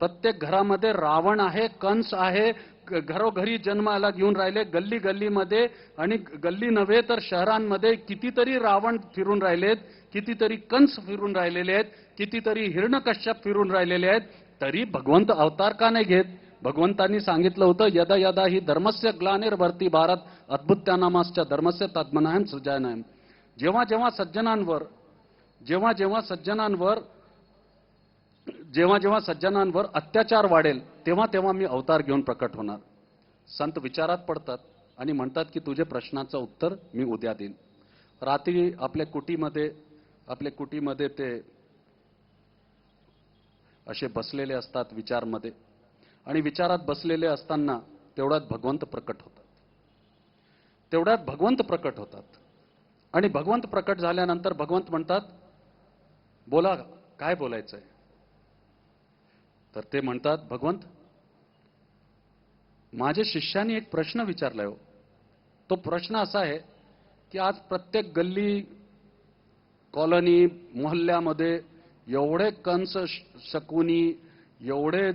प्रत्येक घरामध्ये रावण आहे, कंस आहे, घरोघरी जन्माला घेऊन राहिले. गल्ली गल्लीमध्ये आणि गल्ली नव्हे तर शहरांमध्ये कितीतरी रावण फिरून राहिलेत, कितीतरी कंस फिरून राहिलेले आहेत, कितीतरी हिरण्यकश्यप फिरून राहिलेले आहेत. तरी भगवंत अवतार का नाही घेत? भगवंतांनी सांगितलं होतं, यदा यदा ही धर्मस्य ग्लानिर्भरती भारत अद्भुत्यानामाश्च धर्मस्य तद्मनायम सृजायनायम. जेव्हा जेव्हा सज्जनांवर अत्याचार वाढेल तेव्हा तेव्हा मी अवतार घेऊन प्रकट होणार. संत विचारात पडतात आणि म्हणतात की तुझे प्रश्नाचं उत्तर मी उद्या देईन. रात्री आपल्या कुटीमध्ये ते असे बसलेले असतात विचारमध्ये, आणि विचारात बसलेले असताना तेवढ्यात भगवंत प्रकट होतात. आणि भगवंत प्रकट झाल्यानंतर भगवंत म्हणतात, बोला काय बोलायचंय? तर ते म्हणतात, भगवंत माझ्या शिष्याने एक प्रश्न विचारलाय हो. तो प्रश्न असा आहे की आज प्रत्येक गल्ली, कॉलनी, मोहल्ल्यामध्ये एवढे कंस, शकुनी, एवढे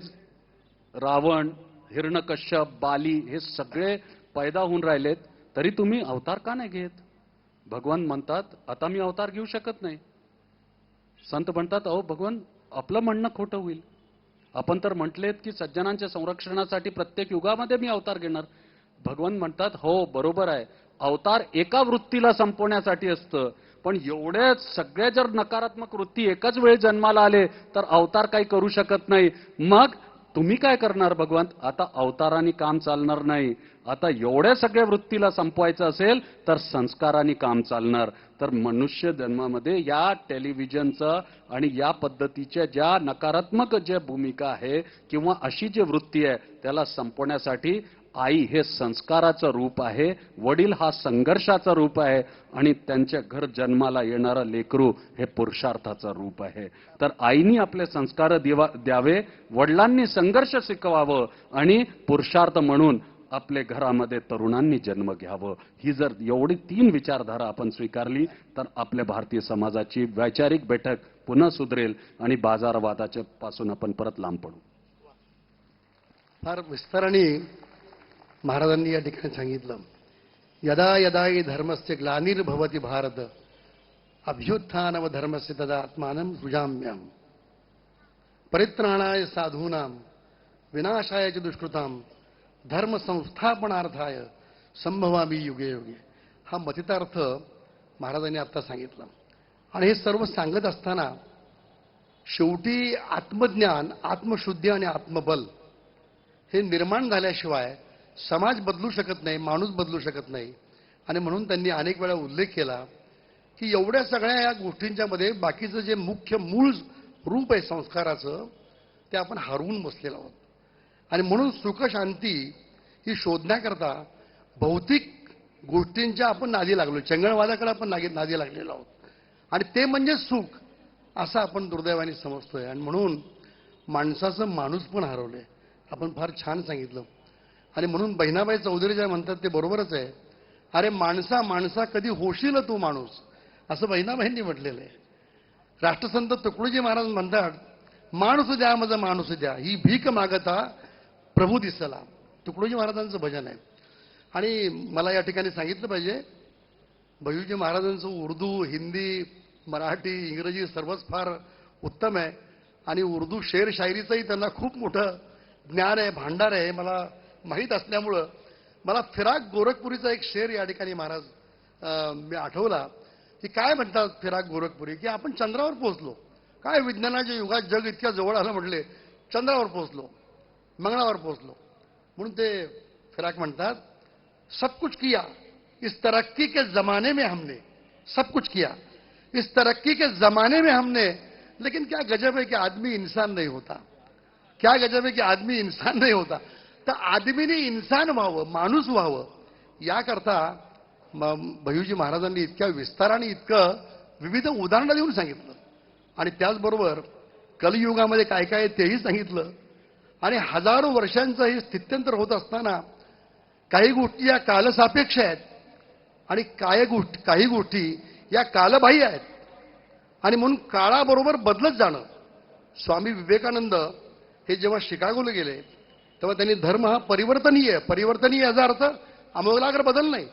रावण, हिरण्यकश्यप, बाली हे सगळे पैदा होऊन राहिलेत, तरी तुम्ही अवतार का नाही घेत? भगवान म्हणतात, आता मी अवतार घेऊ शकत नाही. संत म्हणतात, अहो भगवान, आपलं म्हणणं खोटं होईल. आपण तर म्हटलेत की सज्जनांच्या संरक्षणासाठी प्रत्येक युगामध्ये मी अवतार घेणार. भगवान म्हणतात, हो बरोबर आहे, अवतार एका वृत्तीला संपवण्यासाठी असतं, पण एवढ्या सगळ्या जर नकारात्मक वृत्ती एकाच वेळी जन्माला आले तर अवतार काही करू शकत नाही. मग तुम्ही काय करणार भगवंत? आता अवताराने काम चालणार नाही. आता एवढ्या सगळ्या वृत्तीला संपवायचं असेल तर संस्काराने काम चालणार. तर मनुष्य जन्मामध्ये या टेलिव्हिजनचं आणि या पद्धतीच्या ज्या नकारात्मक ज्या भूमिका आहे किंवा अशी जी वृत्ती आहे त्याला संपवण्यासाठी आई हे संस्काराचं रूप आहे, वडील हा संघर्षाचं रूप आहे आणि त्यांच्या घर जन्माला येणारं लेकरू हे पुरुषार्थाचं रूप आहे. तर आईनी आपले संस्कार द्यावे, वडिलांनी संघर्ष शिकवावं आणि पुरुषार्थ म्हणून आपले घरामध्ये तरुणांनी जन्म घ्यावं. ही जर एवढी 3 विचारधारा आपण स्वीकारली तर आपल्या भारतीय समाजाची वैचारिक बैठक पुन्हा सुधरेल आणि बाजारवादाच्या पासून आपण परत लांब पडू. फार विस्ताराने महाराजांनी या ठिकाणी सांगितलं, यदा यदा हि धर्मस्य ग्लानिर्भवति भारत अभ्युत्थानव धर्मस्य तदा आत्मानं सृजाम्यहम् परित्राणाय साधूनां विनाशाय च दुष्कृतां धर्म संस्थापनार्थाय संभवामी युगे युगे. हा मतितार्थ महाराजांनी आता सांगितला. आणि हे सर्व सांगत असताना शेवटी आत्मज्ञान, आत्मशुद्धी आणि आत्मबल हे निर्माण झाल्याशिवाय समाज बदलू शकत नाही, माणूस बदलू शकत नाही. आणि म्हणून त्यांनी अनेक वेळा उल्लेख केला की एवढ्या सगळ्या या गोष्टींच्या मध्ये बाकीचं जे मुख्य मूळ रूप आहे संस्काराचं ते आपण हरवून बसलेलो आहोत. आणि म्हणून सुख शांती ही शोधण्याकरता भौतिक गोष्टींच्या आपण नादी लागलो, चंगळवादाकडे आपण नादी लागलेलो आहोत. आणि ते म्हणजे सुख असं आपण दुर्दैवाने समजतोय. आणि म्हणून माणसाचं माणूस पण हरवलंय. आपण फार छान सांगितलं. आणि म्हणून बहिणाबाई चौधरी ज्या म्हणतात ते बरोबरच आहे. अरे माणसा माणसा कधी होशील तू माणूस, असं बहिणाबाईंनी म्हटलेलं आहे. राष्ट्रसंत तुकडोजी महाराज म्हणतात, माणूस द्या माझा माणूस द्या, ही भीक मागता प्रभू दिसला. तुकडोजी महाराजांचं भजन आहे. आणि मला या ठिकाणी सांगितलं पाहिजे, भैयूजी महाराजांचं उर्दू, हिंदी, मराठी, इंग्रजी सर्वच फार उत्तम आहे. आणि उर्दू शेर शायरीचंही त्यांना खूप मोठं ज्ञान आहे, भांडार आहे. मला माहीत असल्यामुळं मला फिराक गोरखपुरीचा एक शेर या ठिकाणी महाराज मी आठवला की काय म्हणतात फिराक गोरखपुरी, की आपण चंद्रावर पोहोचलो. काय विज्ञानाच्या युगात जग इतक्या जवळ आलं म्हटले, चंद्रावर पोहोचलो, मंगळावर पोहोचलो. म्हणून ते फिराक म्हणतात, सब कुछ किया इस तरक्की के जमाने में हमने, सब कुछ किया इस तरक्की के जमाने में हमने, लेकिन क्या गजब है कि आदमी इंसान नहीं होता. क्या गजब है की आदमी इंसान नाही होता. तर आदमीने इंसान व्हावं, माणूस व्हावं याकरता भैयूजी महाराजांनी इतक्या विस्ताराने इतकं विविध उदाहरणं देऊन सांगितलं. आणि त्याचबरोबर कलियुगामध्ये काय काय तेही सांगितलं. आणि हजारो वर्षांचं हे स्थित्यंतर होत असताना काही गोष्टी या कालसापेक्ष आहेत आणि काही गोष्टी या कालबाह्य आहेत. आणि म्हणून काळाबरोबर बदलत जाणं. स्वामी विवेकानंद हे जेव्हा शिकागोला गेले तेव्हा त्यांनी धर्म हा परिवर्तनीय याचा अर्थ आमूलाग्र बदल नाही.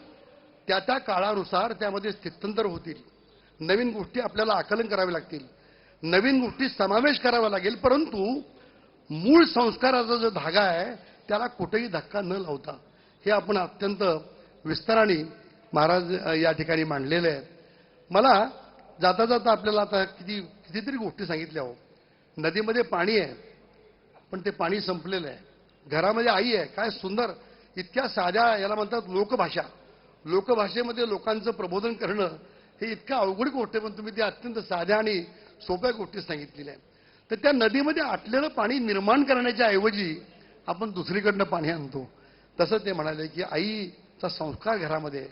त्या त्या काळानुसार त्यामध्ये स्थित्यंतर होतील, नवीन गोष्टी आपल्याला आकलन करावे लागतील, नवीन गोष्टी समावेश करावा लागेल. परंतु मूळ संस्काराचा जो धागा आहे त्याला कुठेही धक्का न लावता हे आपण अत्यंत विस्ताराने महाराज या ठिकाणी मांडलेले आहेत. मला जाता जाता आपल्याला आता कितीतरी गोष्टी सांगितल्या. हो, नदीमध्ये पाणी आहे पण ते पाणी संपलेलं आहे. घरामध्ये आई आहे, काय सुंदर, इतक्या साध्या याला म्हणतात लोकभाषा. लोकभाषेमध्ये लोकांचं प्रबोधन करणं हे इतकं अवघड गोष्ट आहे, पण तुम्ही ती अत्यंत साध्या आणि सोप्या गोष्टी सांगितलेल्या आहेत. तर त्या नदीमध्ये आटलेलं पाणी निर्माण करण्याच्या ऐवजी आपण दुसरीकडनं पाणी आणतो. तसं ते म्हणाले की आईचा संस्कार घरामध्ये,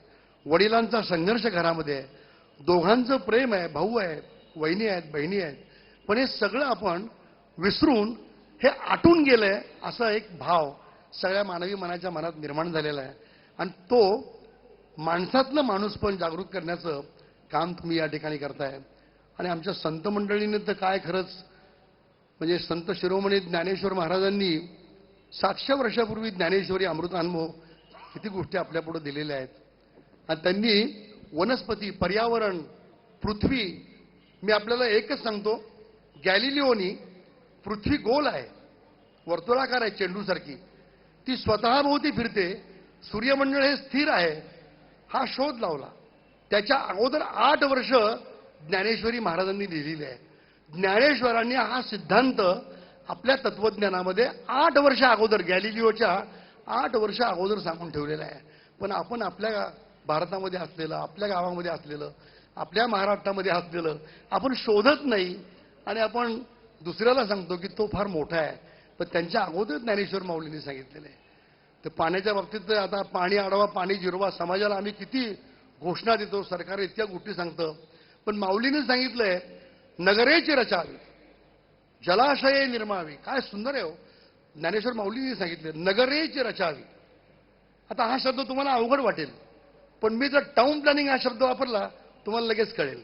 वडिलांचा संघर्ष घरामध्ये, दोघांचं प्रेम आहे, भाऊ आहे, वहिनी आहेत, बहिणी आहेत, पण हे सगळं आपण विसरून हे आटून गेलंय असा एक भाव सगळ्या मानवी मनाच्या मनात निर्माण झालेला आहे. आणि तो माणसातलं माणूस पण जागृत करण्याचं काम तुम्ही या ठिकाणी करताय. आणि आमच्या संत मंडळीने तर काय खरंच म्हणजे संत शिरोमणी ज्ञानेश्वर महाराजांनी 700 वर्षापूर्वी ज्ञानेश्वरी अमृतानुभव किती गोष्टी आपल्यापुढे दिलेल्या आहेत. आणि त्यांनी वनस्पती, पर्यावरण, पृथ्वी, मी आपल्याला एकच सांगतो, गॅलिलिओनी पृथ्वी गोल आहे, वर्तुळाकार आहे, चेंडूसारखी, ती स्वतःभोवती फिरते सूर्यमंडळ हे स्थिर आहे हा शोध लावला. त्याच्या अगोदर 8 वर्ष ज्ञानेश्वरी महाराजांनी लिहिलेली आहे. ज्ञानेश्वरांनी हा सिद्धांत आपल्या तत्वज्ञानामध्ये 8 वर्ष अगोदर, गॅलिलिओच्या 8 वर्ष अगोदर सांगून ठेवलेला आहे. पण आपण आपल्या भारतामध्ये असलेलं, आपल्या गावामध्ये असलेलं, आपल्या महाराष्ट्रामध्ये असलेलं आपण शोधत नाही आणि आपण दुसऱ्याला सांगतो की तो फार मोठा आहे. पण त्यांच्या अगोदर ज्ञानेश्वर माऊलींनी सांगितलेलं आहे. तर पाण्याच्या बाबतीत तर आता पाणी अडवा, पाणी जिरवा, समाजाला आम्ही किती घोषणा देतो, सरकार इतक्या गोष्टी सांगतं. पण माऊलीने सांगितलंय नगरेची रचावी, जलाशये निर्मावी. काय सुंदर आहे हो. ज्ञानेश्वर माऊलींनी सांगितले नगरेची रचावी. आता हा शब्द तुम्हाला अवघड वाटेल, पण मी जर टाउन प्लॅनिंग हा शब्द वापरला तुम्हाला लगेच कळेल.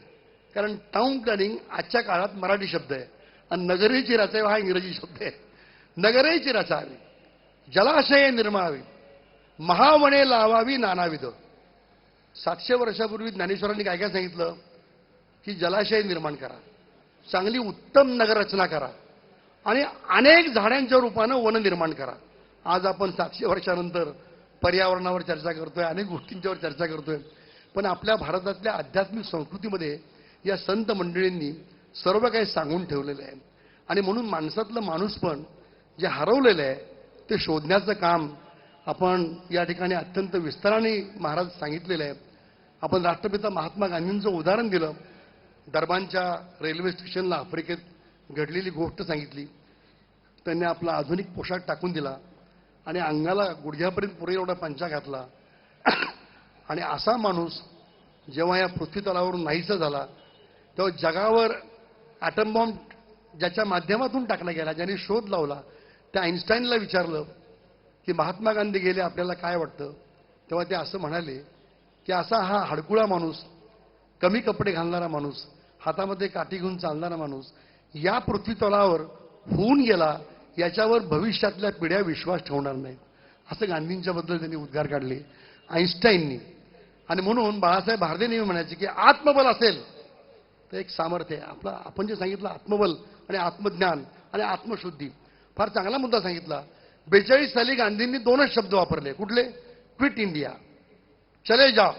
कारण टाउन प्लॅनिंग आजच्या काळात मराठी शब्द आहे आणि नगरेची रचावी हा इंग्रजी शब्द आहे. नगरेची रचावी, जलाशये निर्मावी, महावने लावावी नानाविध. 700 वर्षापूर्वी ज्ञानेश्वरांनी काय काय सांगितलं की जलाशय निर्माण करा, चांगली उत्तम नगररचना करा आणि अनेक झाडांच्या रूपानं वन निर्माण करा. आज आपण 700 वर्षानंतर पर्यावरणावर चर्चा करतोय, अनेक गोष्टींच्यावर चर्चा करतोय. पण आपल्या भारतातल्या आध्यात्मिक संस्कृतीमध्ये या संत मंडळींनी सर्व काही सांगून ठेवलेलं आहे. आणि म्हणून माणसातलं माणूसपण जे हरवलेलं आहे ते शोधण्याचं काम आपण या ठिकाणी अत्यंत विस्ताराने महाराज सांगितलेलं आहे. आपण राष्ट्रपिता महात्मा गांधींचं उदाहरण दिलं. दरबानच्या रेल्वे स्टेशनला आफ्रिकेत घडलेली गोष्ट सांगितली. त्यांनी आपला आधुनिक पोशाख टाकून दिला आणि अंगाला गुडघ्यापर्यंत पुरे एवढा पंचा घातला. आणि असा माणूस जेव्हा या पृथ्वीतलावरून नाहीसा झाला तेव्हा जगावर ॲटम बॉम्ब ज्याच्या माध्यमातून टाकला गेला, ज्यांनी शोध लावला, त्या आईन्स्टाईनला विचारलं की महात्मा गांधी गेले आपल्याला काय वाटतं. तेव्हा ते असं म्हणाले की असा हा हडकुळा माणूस, कमी कपडे घालणारा माणूस, हातामध्ये काठी घेऊन चालणारा माणूस या पृथ्वीतलावर होऊन गेला याच्यावर भविष्यातल्या पिढ्या विश्वास ठेवणार नाहीत. असं गांधींच्याबद्दल त्यांनी उद्गार काढले आईन्स्टाईननी. आणि म्हणून बाळासाहेब भारदे नेहमी म्हणायचे की आत्मबल असेल तर एक सामर्थ्य आहे. आपलं आपण जे सांगितलं आत्मबल आणि आत्मज्ञान आणि आत्मशुद्धी, फार चांगला मुद्दा सांगितला. 42 साली गांधींनी 2च शब्द वापरले. कुठले? क्विट इंडिया, चले जाओ,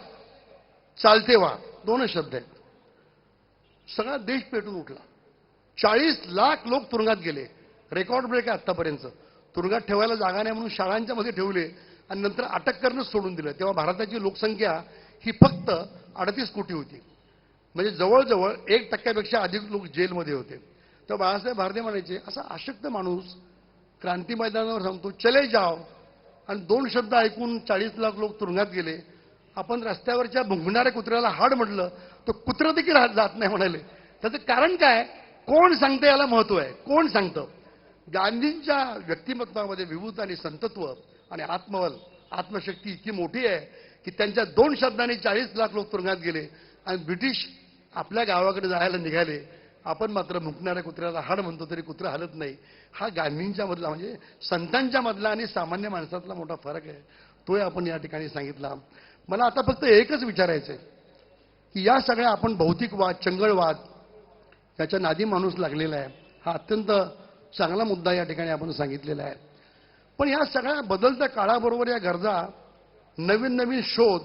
चालते व्हा. 2च शब्द आहेत. सगळा देश पेटून उठला. 40 लाख लोक तुरुंगात गेले. रेकॉर्ड ब्रेक आहे आतापर्यंत. तुरुंगात ठेवायला जागा नाही म्हणून शाळांच्या मध्ये ठेवले आणि नंतर अटक करणंच सोडून दिलं. तेव्हा भारताची लोकसंख्या ही फक्त 38 कोटी होती. म्हणजे जवळजवळ 1% अधिक लोक जेलमध्ये होते. तेव्हा बाळासाहेब भारदे म्हणायचे असा अशक्त माणूस क्रांती मैदानावर सांगतो चले जाओ आणि 2 शब्द ऐकून 40 लाख लोक तुरुंगात गेले. आपण रस्त्यावरच्या भुंकणाऱ्या कुत्र्याला हाड म्हटलं तर कुत्रं देखील जात नाही म्हणाले. त्याचं कारण काय? कोण सांगतं याला महत्व आहे? कोण सांगतं? गांधींच्या व्यक्तिमत्वामध्ये विभूत आणि संतत्व आणि आत्मबल, आत्मशक्ती इतकी मोठी आहे की त्यांच्या 2 शब्दांनी 40 लाख लोक तुरुंगात गेले आणि ब्रिटिश आपल्या गावाकडे जायला निघाले. आपण मात्र भुंकणाऱ्या कुत्र्याला हाड म्हणतो तरी कुत्रं हलत नाही. हा गांधींच्या मधला म्हणजे संतांच्या मधला आणि सामान्य माणसातला मोठा फरक आहे. तोही आपण या ठिकाणी सांगितला. मला आता फक्त एकच विचारायचं आहे की या सगळ्या आपण भौतिकवाद, चंगळवाद याच्या नादी माणूस लागलेला आहे. हा अत्यंत चांगला मुद्दा या ठिकाणी आपण सांगितलेला आहे. पण या सगळ्या बदलत्या काळाबरोबर या गरजा, नवीन नवीन शोध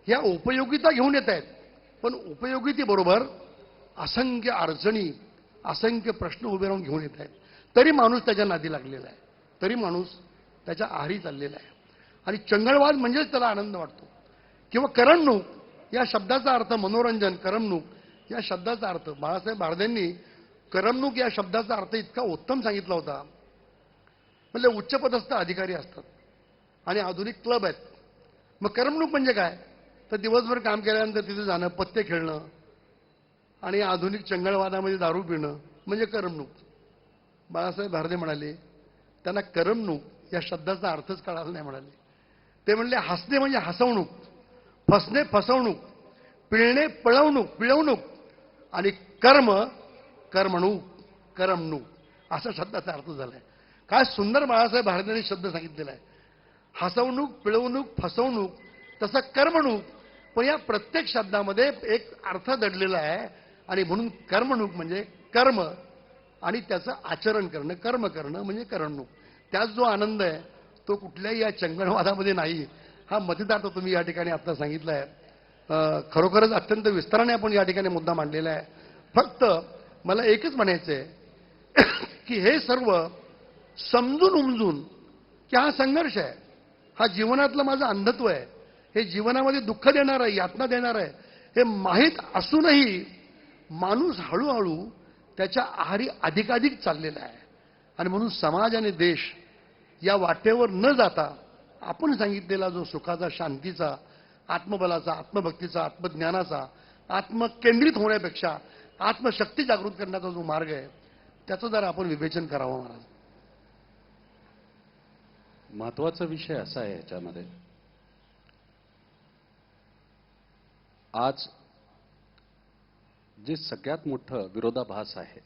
या उपयोगिता घेऊन येत आहेत. पण उपयोगितेबरोबर असंख्य अडचणी, असंख्य प्रश्न उभे राहून घेऊन येत आहेत. तरी माणूस त्याच्या नादी लागलेला आहे. तरी माणूस त्याच्या आहारी चाललेला आहे. आणि चंगळवाद म्हणजेच त्याला आनंद वाटतो. किंवा करमणूक या शब्दाचा अर्थ मनोरंजन, करमणूक या शब्दाचा अर्थ बाळासाहेब भारदेंनी करमणूक या शब्दाचा अर्थ इतका उत्तम सांगितला होता. म्हणजे उच्चपदस्थ अधिकारी असतात आणि आधुनिक क्लब आहेत. मग करमणूक म्हणजे काय? तर दिवसभर काम केल्यानंतर तिथे जाणं, पत्ते खेळणं आणि आधुनिक चंगळवादामध्ये दारू पिणं म्हणजे करमणूक. बाळासाहेब भारदे म्हणाले त्यांना करमणूक या शब्दाचा अर्थच कळाला नाही म्हणाले. ते म्हणले हसणे म्हणजे हसवणूक, फसणे फसवणूक, पिळणे पिळवणूक आणि कर्म करमणूक, करमणूक असा शब्दाचा अर्थ झालाय. काय सुंदर बाळासाहेब भारदेंनी शब्द सांगितलेला आहे. हसवणूक, पिळवणूक, फसवणूक, तसं कर्मणूक. पण या प्रत्येक शब्दामध्ये एक अर्थ दडलेला आहे. आणि म्हणून कर्मणूक म्हणजे कर्म आणि त्याचं आचरण करणं, कर्म करणं म्हणजे करमणूक. त्यात जो आनंद आहे तो कुठल्याही या चंगळवादामध्ये नाही हा मतितार्थ तुम्ही या ठिकाणी आता सांगितला आहे. खरोखरच अत्यंत विस्ताराने आपण या ठिकाणी मुद्दा मांडलेला आहे. फक्त मला एकच म्हणायचं आहे की हे सर्व समजून उमजून की हा संघर्ष आहे, हा जीवनातलं माझं अंधत्व आहे, हे जीवनामध्ये दुःख देणार आहे, यातना देणार आहे, हे माहीत असूनही माणूस हळूहळू त्याच्या आहारी अधिकाधिक चाललेला आहे. आणि म्हणून समाज आणि देश या वाटेवर न जाता आपण सांगितलेला जो सुखाचा, शांतीचा, आत्मबलाचा, आत्मभक्तीचा, आत्मज्ञानाचा, आत्मकेंद्रित होण्यापेक्षा आत्मशक्ती जागृत करण्याचा जो मार्ग आहे त्याचं जरा आपण विवेचन करावं. महाराज, महत्वाचा विषय असा आहे याच्यामध्ये, आज जे सगळ्यात मोठं विरोधाभास आहे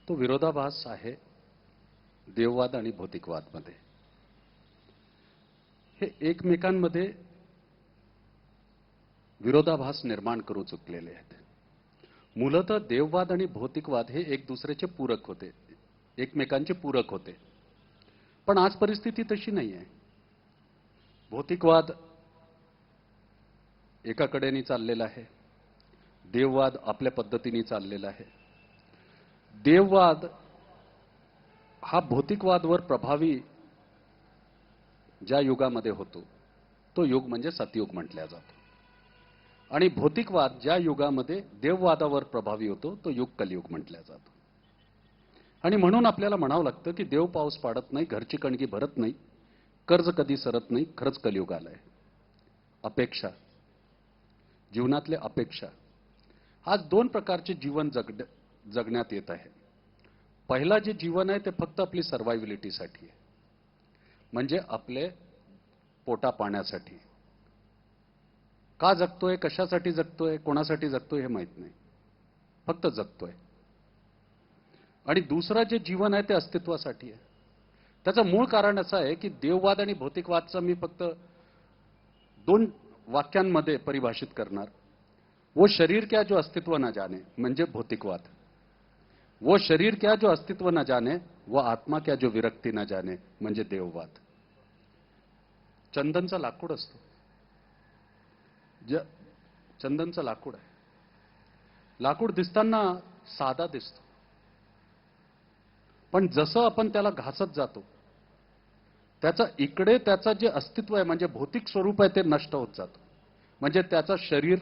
तो विरोधाभास आहे देववाद आणि भौतिकवादमध्ये. हे एकमेकांमध्ये विरोधाभास निर्माण करू चुकलेले आहेत. मूलतः देववाद आणि भौतिकवाद हे एक दुसऱ्याचे पूरक होते, एकमेकांचे पूरक होते. पण आज परिस्थिती तशी नाही आहे. भौतिकवाद एका कडेने चाललेला आहे, देववाद आपल्या पद्धतीने चाललेला आहे. देववाद हा भौतिकवादवर प्रभावी ज्या युगामध्ये होतो तो युग म्हणजे सतयुग म्हटला जातो, आणि भौतिकवाद ज्या युगामध्ये देववादावर प्रभावी होतो तो युग कलियुग म्हटला जातो. आणि म्हणून आपल्याला म्हणावं लागतं की देव पाऊस पाडत नाही, घरची कणगी भरत नाही, कर्ज कधी सरत नाही, खरंच कलियुग आलंय. अपेक्षा, जीवनातले अपेक्षा, आज दोन प्रकारचे जीवन जगण्यात येत आहे. पहिला जे जीवन आहे ते फक्त आपली सर्व्हायव्हिलिटीसाठी आहे, म्हणजे आपले पोटा पाण्यासाठी. का जगतोय, कशासाठी जगतोय, कोणासाठी जगतोय हे माहित नाही, फक्त जगतोय. आणि दुसरं जे जीवन आहे ते अस्तित्वासाठी आहे. त्याचं मूळ कारण असं आहे की देववाद आणि भौतिकवादचं मी फक्त दोन वाक्यांमध्ये परिभाषित करणार. वो शरीर क्या जो अस्तित्व न जाने म्हणजे भौतिकवाद, वो शरीर क्या जो अस्तित्व न जाने, वो आत्मा क्या जो विरक्ती न जाने म्हणजे देववाद. चंदनचं लाकूड असतो, चंदनचं लाकूड आहे, लाकूड दिसताना साधा दिसतो, पण जसं आपण त्याला घासत जातो त्याचा इकडे त्याचं जे अस्तित्व आहे म्हणजे भौतिक स्वरूप आहे ते नष्ट होत जातो, म्हणजे त्याचं शरीर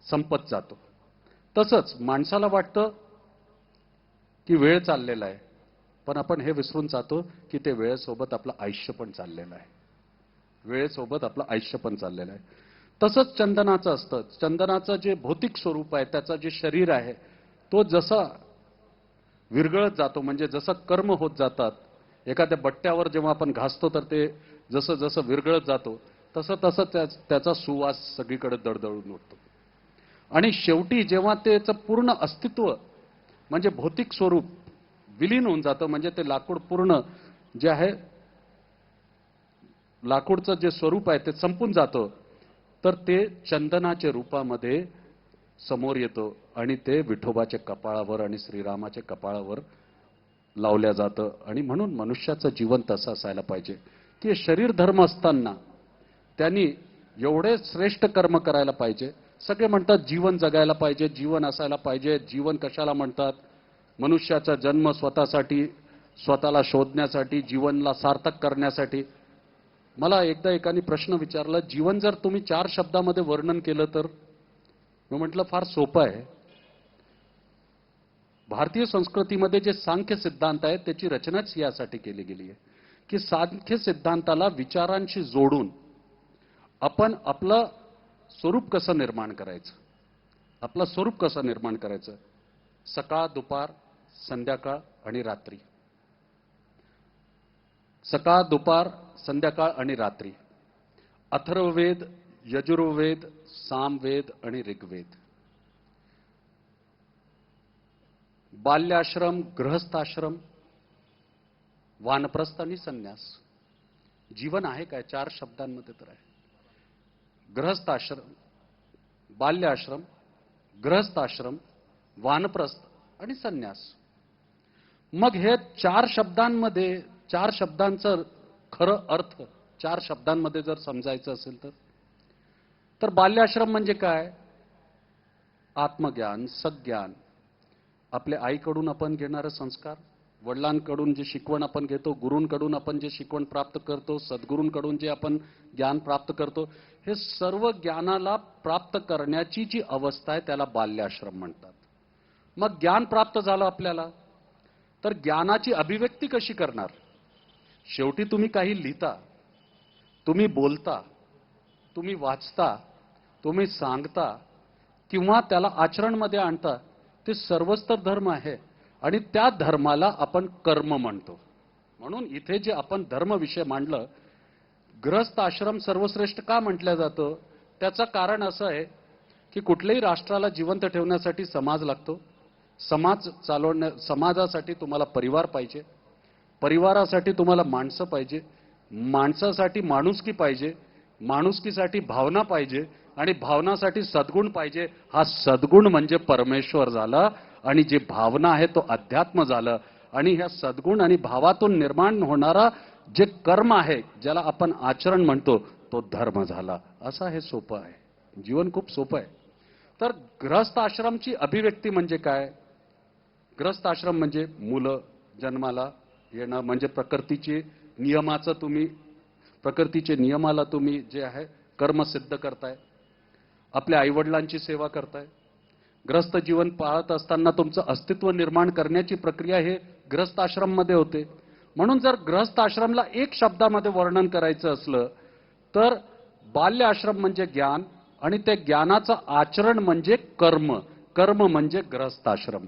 संपत जातो. तसंच माणसाला वाटतं की वेळ चाललेला आहे, पण आपण हे विसरून जातो की ते वेळेसोबत आपलं आयुष्य पण चाललेलं आहे, वेळेसोबत आपलं आयुष्य पण चाललेलं आहे. तसंच चंदनाचं असतं. चंदनाचं जे भौतिक स्वरूप आहे, त्याचं जे शरीर आहे, तो जसा विरघळत जातो, म्हणजे जसं कर्म होत जातात, एखाद्या बट्ट्यावर जेव्हा आपण घासतो तर ते जसं जसं विरघळत जातो तसं तसं त्याचा सुवास सगळीकडे दडदडून उठतो. आणि शेवटी जेव्हा त्याचं पूर्ण अस्तित्व म्हणजे भौतिक स्वरूप विलीन होऊन जातं, म्हणजे ते लाकूड पूर्ण जे आहे, लाकूडचं जे स्वरूप आहे ते संपून जातं, तर ते चंदनाच्या रूपामध्ये समोर येतं आणि ते विठोबाच्या कपाळावर आणि श्रीरामाच्या कपाळावर लावल्या जातं. आणि म्हणून मनुष्याचं जीवन तसं असायला पाहिजे की शरीर धर्म असताना त्यांनी एवढे श्रेष्ठ कर्म करायला पाहिजे. सगळे म्हणतात जीवन जगायला पाहिजे, जीवन असायला पाहिजे. जीवन कशाला म्हणतात? मनुष्याचा जन्म स्वतःसाठी, स्वतःला शोधण्यासाठी, जीवनला सार्थक करण्यासाठी. मला एकदा एकाने प्रश्न विचारला, जीवन जर तुम्ही 4 शब्दामध्ये वर्णन केलं तर? मी म्हटलं फार सोपं आहे. भारतीय संस्कृतीमध्ये जे सांख्य सिद्धांत आहे त्याची रचनाच यासाठी केली गेली आहे की सांख्य सिद्धांताला विचारांशी जोडून आपण आपलं स्वरूप कसं निर्माण करायचं, आपलं स्वरूप कसं निर्माण करायचं. सकाळ, दुपार, संध्याकाळ आणि रात्री, सकाळ, दुपार, संध्याकाळ आणि रात्री. अथर्ववेद, यजुर्वेद, सामवेद आणि ऋग्वेद. बाल्याश्रम, गृहस्थाश्रम, वानप्रस्थ आणि संन्यास. जीवन आहे काय? 4 शब्दांमध्ये तर आहे. गृहस्थाश्रम, बाल्याश्रम, गृहस्थाश्रम, वानप्रस्थ आणि संन्यास. मग हे 4 शब्दांमध्ये 4 शब्दांचं खरं अर्थ 4 शब्दांमध्ये जर समजायचं असेल तर बाल्याश्रम म्हणजे काय? आत्मज्ञान, सज्ञान, आपल्या आईकडून आपण घेणारे संस्कार, वडिलांकडून जे शिकवण आपण घेतो, गुरूंकडून आपण जे शिकवण प्राप्त करतो, सद्गुरूंकडून जे आपण ज्ञान प्राप्त करतो, हे सर्व ज्ञानाला प्राप्त करण्याची जी अवस्था आहे त्याला बाल्याश्रम म्हणतात. मग ज्ञान प्राप्त झालं आपल्याला, तर ज्ञानाची अभिव्यक्ती कशी करणार? शेवटी तुम्ही काही लिहिता, तुम्ही बोलता, तुम्ही वाचता, तुम्ही सांगता किंवा त्याला आचरणमध्ये आणता, ते सर्वच तर धर्म आहे आणि त्या धर्माला आपण कर्म म्हणतो. म्हणून इथे जे आपण धर्म विषय मांडलं, गृहस्थ आश्रम सर्वश्रेष्ठ का म्हटलं जातं? त्याचं कारण असं आहे की कुठल्याही राष्ट्राला जिवंत ठेवण्यासाठी समाज लागतो. समाजासाठी तुम्हाला परिवार पाहिजे, परिवारासाठी तुम्हाला माणसं पाहिजे, माणसासाठी माणुसकी पाहिजे, माणुसकीसाठी भावना पाहिजे आणि भावनासाठी सद्गुण पाहिजे. हा सद्गुण म्हणजे परमेश्वर झाला आणि जे भावना आहे तो अध्यात्म झालं. आणि ह्या सद्गुण आणि भावातून निर्माण होणारा जे कर्म आहे, ज्याला आपण आचरण म्हणतो, तो धर्म झाला. असं हे सोपं आहे, जीवन खूप सोपं आहे. तर गृहस्थ आश्रमची अभिव्यक्ती म्हणजे काय? गृहस्थ आश्रम म्हणजे मुलं जन्माला येणं, म्हणजे प्रकृतीचे नियमाला तुम्ही जे आहे कर्म सिद्ध करताय, आपल्या आईवडिलांची सेवा करताय. गृहस्थ जीवन पाळत असताना तुमचं अस्तित्व निर्माण करण्याची प्रक्रिया हे गृहस्थ आश्रम मध्ये होते. म्हणून जर गृहस्थ आश्रमला एक शब्दामध्ये वर्णन करायचं असलं तर बाल्य आश्रम म्हणजे ज्ञान आणि त्या ज्ञानाचं आचरण म्हणजे कर्म. कर्म म्हणजे गृहस्थ आश्रम.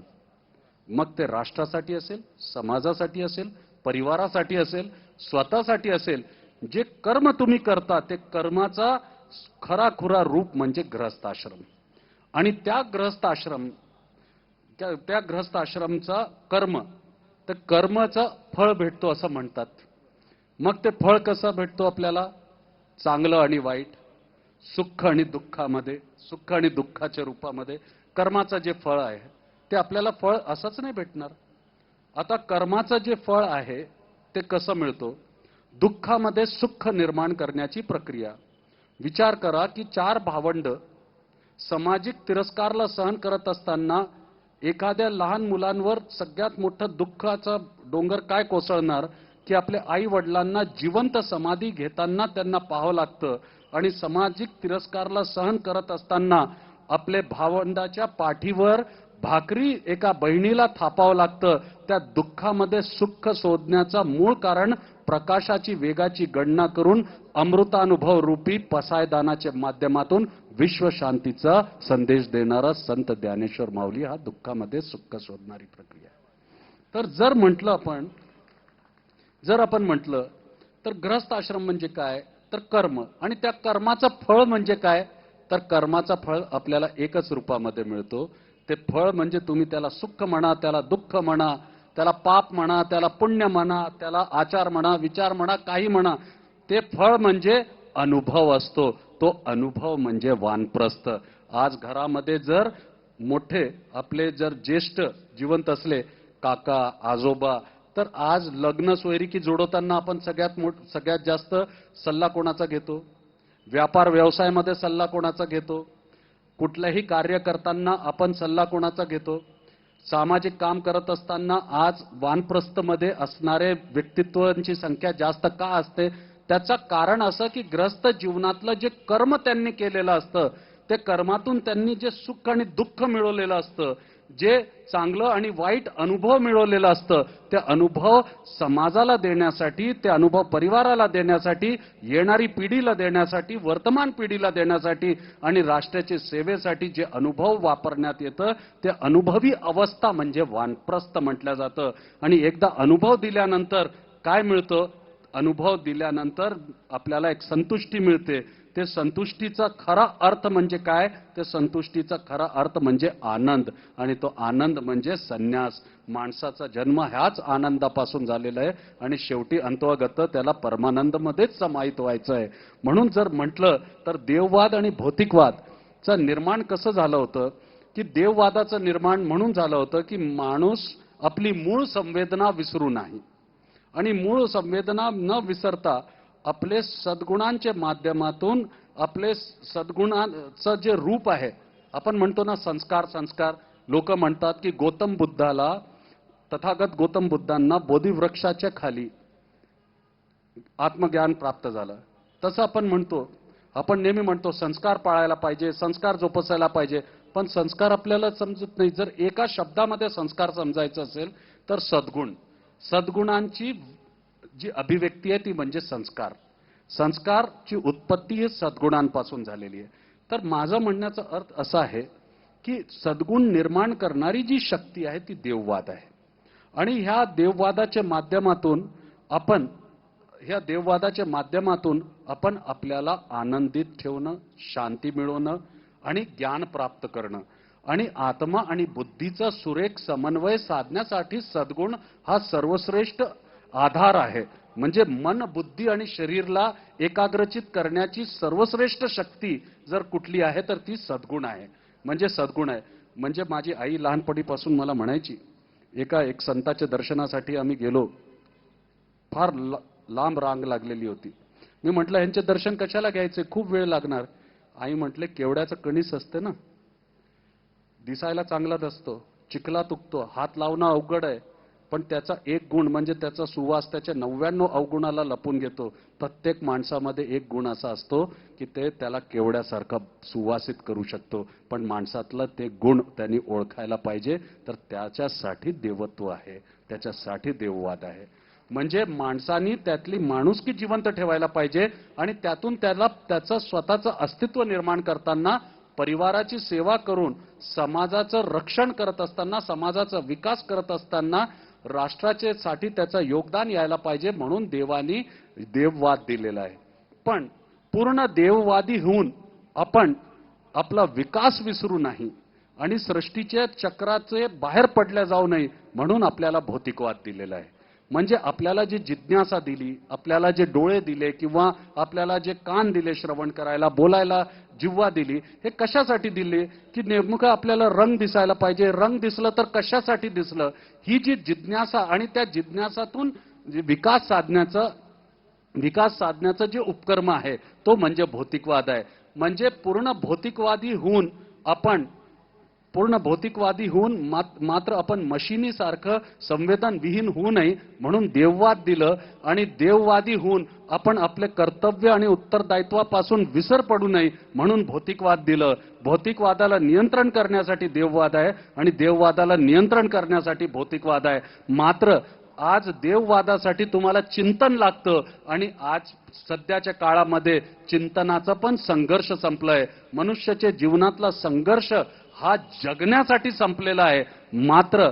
मग ते राष्ट्रासाठी असेल, समाजासाठी असेल, परिवारासाठी असेल, स्वतःसाठी असेल, जे कर्म तुम्ही करता ते कर्माचा खराखुरा रूप म्हणजे गृहस्थ आश्रम. आणि त्या गृहस्थ आश्रमचा कर्म, तर कर्माचं फळ भेटतो असं म्हणतात. मग ते फळ कसं भेटतो आपल्याला? चांगलं आणि वाईट, सुख आणि दुःखामध्ये, सुख आणि दुःखाच्या रूपामध्ये कर्माचं जे फळ आहे ते आपल्याला फळ असंच नाही भेटणार. आता कर्माचं जे फळ आहे ते कसं मिळतो? दुःखामध्ये सुख निर्माण करण्याची प्रक्रिया. विचार करा की 4 भावंड सामाजिक तिरस्कारला सहन करत असताना एखाद्या लहान मुलांवर सगळ्यात मोठं दुःखाचा डोंगर काय कोसळणार की आपल्या आई वडिलांना जिवंत समाधी घेताना त्यांना पाहावं लागतं. आणि सामाजिक तिरस्कारला सहन करत असताना आपले भावंडाच्या पाठीवर भाकरी एका बहिणीला थापावं लागतं. त्या दुःखामध्ये सुख शोधण्याचा मूळ कारण प्रकाशाची वेगाची गणना करून अमृतानुभव रूपी पसायदानाच्या माध्यमातून विश्वशांतीचा संदेश देणारा संत ज्ञानेश्वर माऊली हा दुःखामध्ये सुख शोधणारी प्रक्रिया. तर जर आपण म्हटलं तर गृहस्थ आश्रम म्हणजे काय? तर कर्म. आणि त्या कर्माचं फळ म्हणजे काय? तर कर्माचा फळ आपल्याला एकच रूपामध्ये मिळतो. ते फळ म्हणजे तुम्ही त्याला सुख म्हणा, त्याला दुःख म्हणा, त्याला पाप म्हणा, त्याला पुण्य म्हणा, त्याला आचार म्हणा, विचार म्हणा, काही म्हणा, ते फळ म्हणजे अनुभव असतो. तो अनुभव म्हणजे वानप्रस्थ. आज घरामध्ये जर मोठे आपले जर ज्येष्ठ जिवंत असले, काका, आजोबा, तर आज लग्न सोयरीकी जोडवताना आपण सगळ्यात जास्त सल्ला कोणाचा घेतो? व्यापार व्यवसायामध्ये सल्ला कोणाचा घेतो? कुठलंही कार्य करताना आपण सल्ला कोणाचा घेतो? सामाजिक काम करत असताना आज वानप्रस्थमध्ये असणारे व्यक्तित्वांची संख्या जास्त का असते? त्याचं कारण असं की ग्रस्त जीवनातलं जे कर्म त्यांनी केलेलं असतं, ते कर्मातून त्यांनी जे सुख आणि दुःख मिळवलेलं असतं, जे चांगलं आणि वाईट अनुभव मिळवलेलं असतं, ते अनुभव समाजाला देण्यासाठी, ते अनुभव परिवाराला देण्यासाठी, येणारी पिढीला देण्यासाठी, वर्तमान पिढीला देण्यासाठी आणि राष्ट्राच्या सेवेसाठी जे अनुभव वापरण्यात येतं, ते अनुभवी अवस्था म्हणजे वानप्रस्थ म्हटलं जातं. आणि एकदा अनुभव दिल्यानंतर काय मिळतं? अनुभव दिल्यानंतर आपल्याला एक संतुष्टी मिळते. ते संतुष्टीचा खरा अर्थ म्हणजे काय? ते संतुष्टीचा खरा अर्थ म्हणजे आनंद. आणि तो आनंद म्हणजे संन्यास. माणसाचा जन्म ह्याच आनंदापासून झालेला आहे आणि शेवटी अंतोगत त्याला परमानंदमध्येच समाहित व्हायचं आहे. म्हणून जर म्हटलं तर देववाद आणि भौतिकवादचं निर्माण कसं झालं होतं की देववादाचं निर्माण म्हणून झालं होतं की माणूस आपली मूळ संवेदना विसरू नाही आणि मूळ संवेदना न विसरता आपले सद्गुणांच्या माध्यमातून आपले सद्गुणांचं जे रूप आहे, आपण म्हणतो ना संस्कार संस्कार, लोक म्हणतात की गौतम बुद्धाला, तथागत गौतम बुद्धांना बोधिवृक्षाच्या खाली आत्मज्ञान प्राप्त झालं. तसं आपण नेहमी म्हणतो संस्कार पाळायला पाहिजे, संस्कार जोपासायला पाहिजे, पण संस्कार आपल्याला समजत नाही. जर एका शब्दामध्ये संस्कार समजायचं असेल तर सद्गुणांची जी अभिव्यक्ती आहे ती म्हणजे संस्कार. संस्कारची उत्पत्ती ही सद्गुणांपासून झालेली आहे. तर माझं म्हणण्याचा अर्थ असा आहे की सद्गुण निर्माण करणारी जी शक्ती आहे ती देववाद आहे. आणि ह्या देववादाच्या माध्यमातून आपण आपल्याला आनंदित ठेवणं, शांती मिळवणं आणि ज्ञान प्राप्त करणं आणि आत्मा आणि बुद्धीचा सुरेख समन्वय साधण्यासाठी सद्गुण हा सर्वश्रेष्ठ आधार आहे. म्हणजे मन, बुद्धी आणि शरीरला एकाग्रचित करण्याची सर्वश्रेष्ठ शक्ती जर कुठली आहे तर ती सद्गुण आहे. म्हणजे माझी आई लहानपणीपासून मला म्हणायची, एक संताच्या दर्शनासाठी आम्ही गेलो, फार लांब रांग लागलेली होती. मी म्हटलं ह्यांचे दर्शन कशाला घ्यायचे, खूप वेळ लागणार. आई म्हटले केवड्याचं कणीस असते ना, दिसायला चांगलाच असतो, चिखलात उगतो, हात लावणं अवघड आहे, पण त्याचा एक गुण म्हणजे त्याचा सुवास त्याच्या 99 अवगुणाला लपून घेतो. प्रत्येक माणसामध्ये एक गुण असा असतो की ते त्याला केवड्यासारखा सुवासित करू शकतो, पण माणसातलं ते गुण त्यांनी ओळखायला पाहिजे. तर त्याच्यासाठी देवत्व आहे, त्याच्यासाठी देववाद आहे. म्हणजे माणसानी त्यातली माणुसकी जिवंत ठेवायला पाहिजे आणि त्यातून त्याचं स्वतःचं अस्तित्व निर्माण करताना, परिवाराची सेवा करून समाजाचं रक्षण करत असताना, समाजाचा विकास करत असताना राष्ट्राचे साठी त्याचं योगदान यायला पाहिजे. म्हणून देवानी देववाद दिलेला आहे. पण पूर्ण देववादी होऊन आपण आपला विकास विसरू नाही आणि सृष्टीच्या चक्राचे बाहेर पडल्या जाऊ नये म्हणून आपल्याला भौतिकवाद दिलेला आहे. म्हणजे आपल्याला जी जिज्ञासा दिली, आपल्याला जे डोळे दिले किंवा आपल्याला जे कान दिले श्रवण करायला, बोलायला जिव्हा दिली, हे कशासाठी दिले? की नेमकं आपल्याला रंग दिसायला पाहिजे. रंग दिसलं तर कशासाठी दिसलं? ही जी जिज्ञासा आणि त्या जिज्ञासातून विकास साधण्याचं जे उपक्रम आहे तो म्हणजे भौतिकवाद आहे. म्हणजे पूर्ण भौतिकवादी होऊन मात्र आपण मशिनीसारखं संवेदनविहीन होऊ नये म्हणून देववाद दिलं. आणि देववादी होऊन आपण आपले कर्तव्य आणि उत्तरदायित्वापासून विसर पडू नये म्हणून भौतिकवाद दिलं. भौतिकवादाला नियंत्रण करण्यासाठी देववाद आहे आणि देववादाला नियंत्रण करण्यासाठी भौतिकवाद आहे. मात्र आज देववादासाठी तुम्हाला चिंतन लागतं आणि आज सध्याच्या काळामध्ये चिंतनाचा पण संघर्ष संपलाय. मनुष्याच्या जीवनातला संघर्ष हा जगण्यासाठी संपलेला आहे. मात्र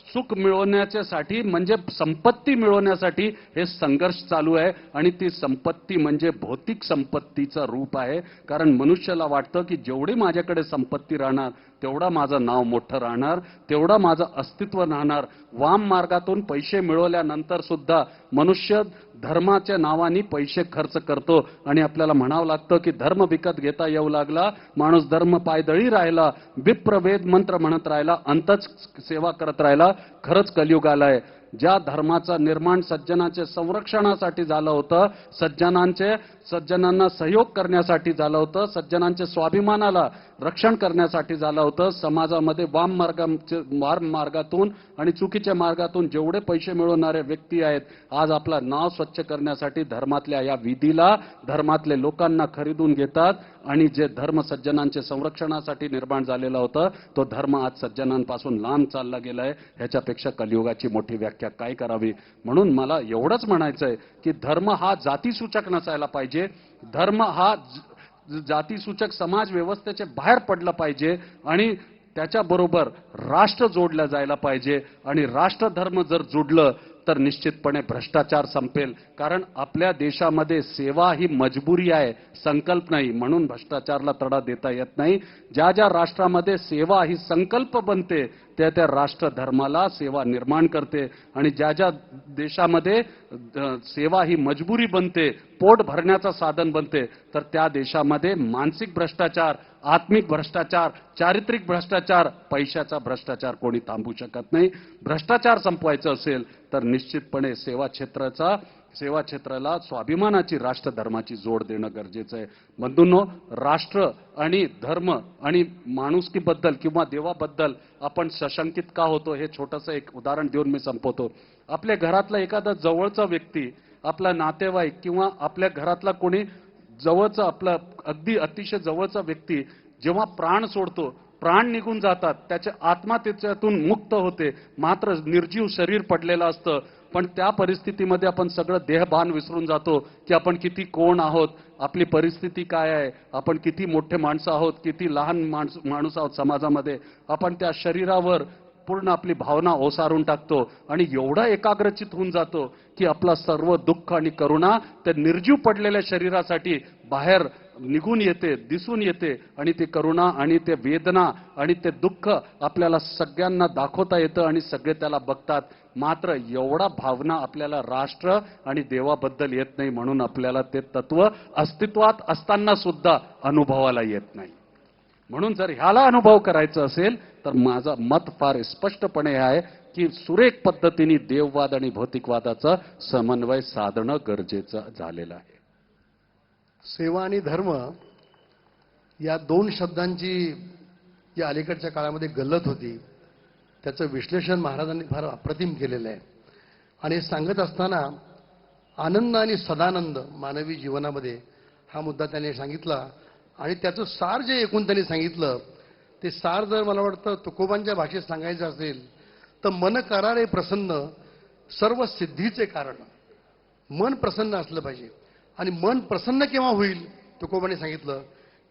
सुख मिळवण्यासाठी म्हणजे संपत्ती मिळवण्यासाठी हे संघर्ष चालू आहे आणि ती संपत्ती म्हणजे भौतिक संपत्तीचं रूप आहे. कारण मनुष्याला वाटतं की जेवढी माझ्याकडे संपत्ती राहणार तेवढा माझं नाव मोठं राहणार, तेवढा माझं अस्तित्व राहणार. वाम मार्गातून पैसे मिळवल्यानंतर सुद्धा मनुष्य धर्माच्या नावाने पैसे खर्च करतो आणि आपल्याला म्हणावं लागतं की धर्म विकत घेता येऊ लागला, माणूस धर्म पायदळी राहिला, विप्रवेद मंत्र म्हणत राहिला, अंतच सेवा करत राहिला. खरंच कलियुग आलाय. ज्या धर्माचं निर्माण सज्जनाच्या संरक्षणासाठी झालं होतं, सज्जनांना सहयोग करण्यासाठी झालं होतं, सज्जनांच्या स्वाभिमानाला रक्षण करण्यासाठी झालं होतं, समाजामध्ये वाम मार्गातून आणि चुकीच्या मार्गातून जेवढे पैसे मिळवणारे व्यक्ती आहेत आज आपला नाव स्वच्छ करण्यासाठी धर्मातल्या या विधीला धर्मातले लोकांना खरीदून घेतात. आणि जे धर्म सज्जनांच्या संरक्षणासाठी निर्माण झालेला होता तो धर्म आज सज्जनांपासून लांब चालला गेलाय. ह्याच्यापेक्षा कलियुगाची मोठी व्याख्या काय करावी? म्हणून मला एवढंच म्हणायचंय की धर्म हा जातीसूचक नसायला पाहिजे. धर्म हा जातीसूचक समाज व्यवस्थेचे बाहेर पडला पाहिजे आणि त्याच्याबरोबर राष्ट्र जोडलं जायला पाहिजे. आणि राष्ट्रधर्म जर जोडलं तर निश्चितपणे भ्रष्टाचार संपेल. कारण आपल्या देशामध्ये सेवा ही मजबुरी आहे, संकल्प नाही. म्हणून भ्रष्टाचाराला तडा देता येत नाही. ज्या ज्या राष्ट्रामध्ये सेवा ही संकल्प बनते त्या त्या राष्ट्रधर्माला सेवा निर्माण करते आणि ज्या ज्या देशामध्ये सेवा ही मजबुरी बनते पोट भरण्याचं साधन बनते, तर त्या देशामध्ये मानसिक भ्रष्टाचार, आत्मिक भ्रष्टाचार, चारित्रिक भ्रष्टाचार, पैशाचा भ्रष्टाचार कोणी थांबवू शकत नाही. भ्रष्टाचार संपवायचं असेल तर निश्चितपणे सेवा क्षेत्राला स्वाभिमानाची राष्ट्रधर्माची जोड देणं गरजेचं आहे. बंधूंनो, राष्ट्र आणि धर्म आणि माणुसकीबद्दल किंवा देवाबद्दल आपण सशंकित का होतो हे छोटंसं एक उदाहरण देऊन मी संपवतो. आपल्या घरातला एखादा जवळचा व्यक्ती, आपला नातेवाईक किंवा आपल्या घरातला कोणी जवळचा आपला अगदी अतिशय जवळचा व्यक्ती जेव्हा प्राण सोडतो, प्राण निघून जातात, त्याची आत्मा त्याच्यातून मुक्त होते, मात्र निर्जीव शरीर पडलेलं असतं. पण त्या परिस्थितीमध्ये आपण सगळं देहभान विसरून जातो की आपण किती कोण आहोत, आपली परिस्थिती काय आहे, आपण किती मोठे माणसं आहोत, किती लहान माणूस आहोत समाजामध्ये. आपण त्या शरीरावर पूर्ण आपली भावना ओसारून टाकतो आणि एवढा एकाग्रचित होऊन जातो की आपला सर्व दुःख आणि करुणा त्या निर्जीव पडलेल्या शरीरासाठी बाहेर निघून येते, दिसून येते आणि ते करुणा आणि ते वेदना आणि ते दुःख आपल्याला सगळ्यांना दाखवता येतं आणि सगळे त्याला बघतात. मात्र एवढा भावना आपल्याला राष्ट्र आणि देवाबद्दल येत नाही, म्हणून आपल्याला ते तत्व अस्तित्वात असताना सुद्धा अनुभवाला येत नाही. म्हणून जर ह्याला अनुभव करायचा असेल तर माझं मत फार स्पष्टपणे आहे की सुरेख पद्धतीने देववाद आणि भौतिकवादाचा समन्वय साधणं गरजेचं झालेलं आहे. सेवा आणि धर्म या दोन शब्दांची या अलीकडच्या काळामध्ये गल्लत होती, त्याचं विश्लेषण महाराजांनी फार अप्रतिम केलेलं आहे. आणि हे सांगत असताना आनंद आणि सदानंद मानवी जीवनामध्ये हा मुद्दा त्यांनी सांगितला. आणि त्याचं सार जे एकूण त्यांनी सांगितलं, ते सार जर मला वाटतं तुकोबांच्या भाषेत सांगायचं असेल तर मन करारे प्रसन्न सर्व सिद्धीचे कारण. मन प्रसन्न असलं पाहिजे. आणि मन प्रसन्न केव्हा होईल तुकोबांनी सांगितलं,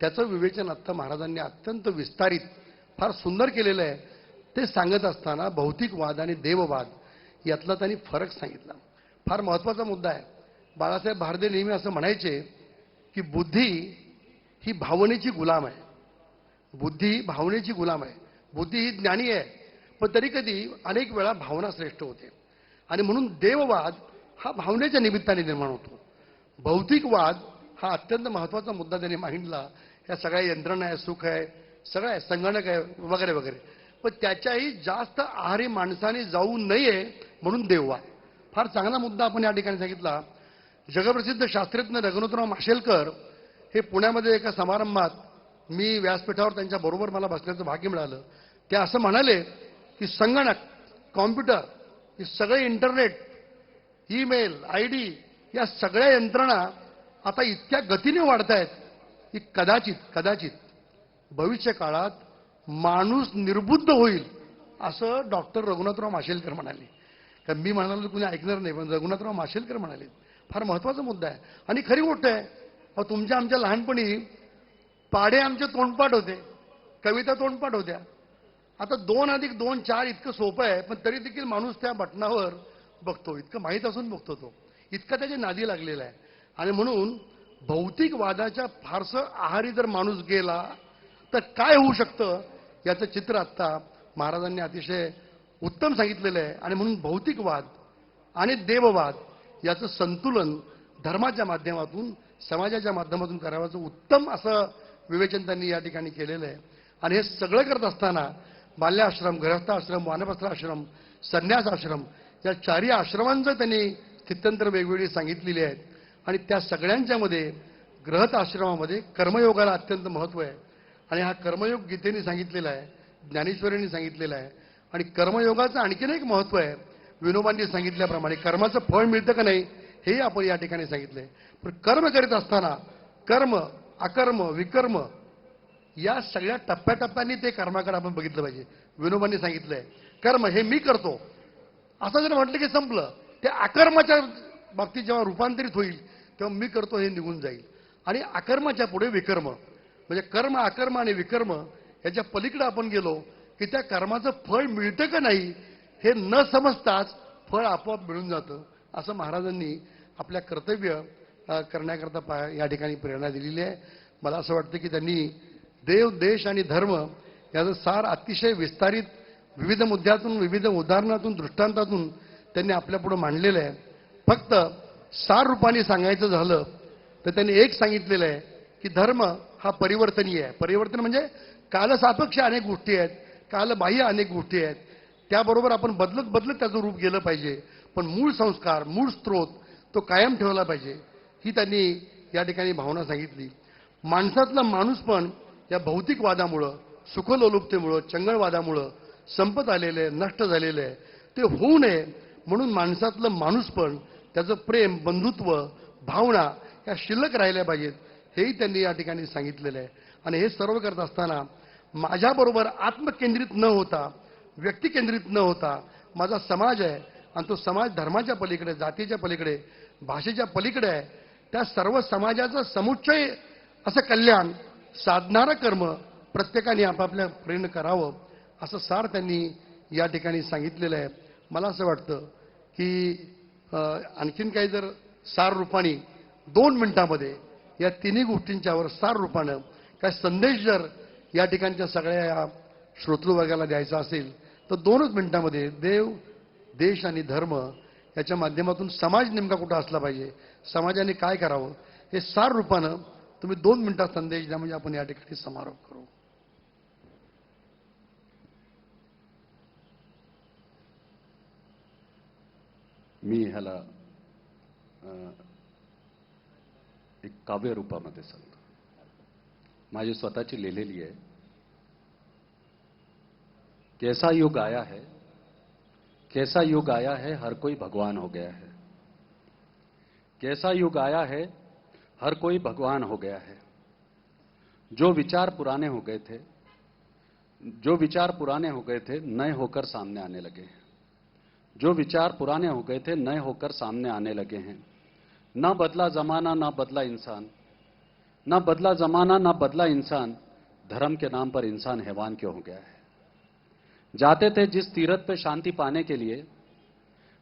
त्याचं विवेचन आत्ता महाराजांनी अत्यंत विस्तारित फार सुंदर केलेलं आहे. ते सांगत असताना भौतिकवाद आणि देववाद यातला त्यांनी फरक सांगितला. फार महत्त्वाचा मुद्दा आहे. बाळासाहेब भारदे नेहमी असं म्हणायचे की बुद्धी ही भावनेची गुलाम आहे. बुद्धी ही भावनेची गुलाम आहे. बुद्धी ही ज्ञानी आहे, पण तरी कधी अनेक वेळा भावना श्रेष्ठ होते. आणि म्हणून देववाद हा भावनेच्या निमित्ताने निर्माण होतो. भौतिकवाद हा अत्यंत महत्त्वाचा मुद्दा त्यांनी मांडला. या सगळ्या यंत्रणा आहे, सुख आहे, सगळं आहे, संगणक आहे वगैरे वगैरे, पण त्याच्याही जास्त आहारी माणसाने जाऊ नये म्हणून देववाद. फार चांगला मुद्दा आपण या ठिकाणी सांगितला. जगप्रसिद्ध शास्त्रज्ञ रघुनाथराव माशेलकर हे पुण्यामध्ये एका समारंभात मी व्यासपीठावर त्यांच्या बरोबर मला बसण्याचं भाग्य मिळालं. ते असं म्हणाले की संगणक, कॉम्प्युटर, हे सगळे इंटरनेट, ईमेल, ID या सगळ्या यंत्रणा आता इतक्या गतीने वाढत आहेत की कदाचित भविष्य काळात माणूस निर्बुद्ध होईल असं डॉक्टर रघुनाथराव माशेलकर म्हणाले. कारण मी म्हणालो कुणी ऐकणार नाही, पण रघुनाथराव माशेलकर म्हणाले. फार महत्त्वाचा मुद्दा आहे आणि खरी गोष्ट आहे. तुमच्या आमच्या लहानपणी पाढे आमचे तोंडपाठ होते, कविता तोंडपाठ होत्या. आता 2 अधिक 2 4 इतकं सोपं आहे, पण तरी देखील माणूस त्या बटनावर बघतो, इतकं माहीत असून बघतो तो, इतका त्याच्या नादी लागलेला आहे. आणि म्हणून भौतिकवादाच्या फारसं आहारी जर माणूस गेला तर काय होऊ शकतं याचं चित्र आत्ता महाराजांनी अतिशय उत्तम सांगितलेलं आहे. आणि म्हणून भौतिकवाद आणि देववाद याचं संतुलन धर्माच्या माध्यमातून, समाजाच्या माध्यमातून करावयाचं उत्तम असं विवेचन त्यांनी या ठिकाणी केलेलं आहे. आणि हे सगळं करत असताना बाल्याश्रम, गृहस्थाश्रम, वानप्रस्थाश्रम, संन्यास आश्रम या 4ही आश्रमांचं त्यांनी स्थित्यंतर वेगवेगळी सांगितलेली आहेत. आणि त्या सगळ्यांच्यामध्ये गृहस्थ आश्रमामध्ये कर्मयोगाला अत्यंत महत्त्व आहे. आणि हा कर्मयोग गीतेने सांगितलेला आहे, ज्ञानेश्वरींनी सांगितलेला आहे. आणि कर्मयोगाचं आणखीन एक महत्त्व आहे. विनोबांनी सांगितल्याप्रमाणे कर्माचं फळ मिळतं का नाही हेही आपण या ठिकाणी सांगितलंय. पण कर्म करीत असताना कर्म, अकर्म, विकर्म या सगळ्या टप्प्याटप्प्यांनी ते कर्माकडे आपण बघितलं पाहिजे. विनोबांनी सांगितलंय कर्म हे मी करतो असं जर म्हटलं की संपलं. त्या अकर्माच्या बाबतीत जेव्हा रूपांतरित होईल तेव्हा मी करतो हे निघून जाईल. आणि अकर्माच्या पुढे विकर्म, म्हणजे कर्म, अकर्म आणि विकर्म याच्या पलीकडे आपण गेलो की त्या कर्माचं फळ मिळतं का नाही हे न समजताच फळ आपोआप मिळून जातं. असं महाराजांनी आपल्या कर्तव्य करण्याकरता या ठिकाणी प्रेरणा दिलेली आहे. मला असं वाटतं की त्यांनी देव, देश आणि धर्म याचं सार अतिशय विस्तारित विविध मुद्द्यातून, विविध उदाहरणातून, दृष्टांतातून त्यांनी आपल्यापुढं मांडलेलं आहे. फक्त सार रूपाने सांगायचं झालं तर त्यांनी एक सांगितलेलं आहे की धर्म हा परिवर्तनीय आहे. परिवर्तन म्हणजे कालसापेक्ष अनेक गोष्टी आहेत, कालबाह्य अनेक गोष्टी आहेत, त्याबरोबर आपण बदलत बदलत त्याचं रूप गेलं पाहिजे, पण मूळ संस्कार, मूळ स्रोत तो कायम ठेवला पाहिजे, ही त्यांनी या ठिकाणी भावना सांगितली. माणसातला माणूस पण या भौतिक वादामुळं, सुखलोलुपतेमुळं, चंगळवादामुळं संपत आलेलं आहे, नष्ट झालेलं आहे. ते होऊ नये म्हणून माणसातलं माणूस पण त्याचं प्रेम, बंधुत्व, भावना या शिल्लक राहिल्या पाहिजेत, हेही त्यांनी या ठिकाणी सांगितलेलं आहे. आणि हे सर्व करत असताना माझ्याबरोबर आत्मकेंद्रित न होता, व्यक्तिकेंद्रित न होता, माझा समाज आहे आणि तो समाज धर्माच्या पलीकडे, जातीच्या पलीकडे, भाषेच्या पलीकडे आहे, त्या सर्व समाजाचं समुच्चय असं कल्याण साधणारं कर्म प्रत्येकाने आपापल्या परीने करावं, असं सार त्यांनी या ठिकाणी सांगितलेलं आहे. मला असं वाटतं की आणखीन काही जर सार रूपाने 2 मिनिटामध्ये या तिन्ही गोष्टींच्यावर सार रूपानं काय संदेश जर या ठिकाणच्या सगळ्या या श्रोतृवर्गाला द्यायचा असेल तर 2च मिनिटामध्ये देव, देश आणि धर्म याच्या माध्यमातून समाज नेमका कुठं असला पाहिजे, समाजाने काय करावं, हे सार रूपानं तुम्ही 2 मिनिटात संदेश द्या, म्हणजे आपण या ठिकाणी समारोप करू. मी ह्याला एक काव्य रूपामध्ये सांगतो. माझी स्वतःची लिहिलेली आहे. कैसा युग आया है, कैसा युग आया है, हर कोई भगवान हो गया है. कैसा युग आया है, हर कोई भगवान हो गया है. जो विचार पुराने हो गए थे, जो विचार पुराने हो गए थे, नए होकर सामने आने लगे हैं. जो विचार पुराने हो गए थे, नए होकर सामने आने लगे हैं. ना बदला जमाना, ना बदला इंसान, ना बदला जमाना, ना बदला इंसान, धर्म के नाम पर इंसान हैवान क्यों हो गया है. जाते थे जिस तीरथ पे शांति पाने के लिए,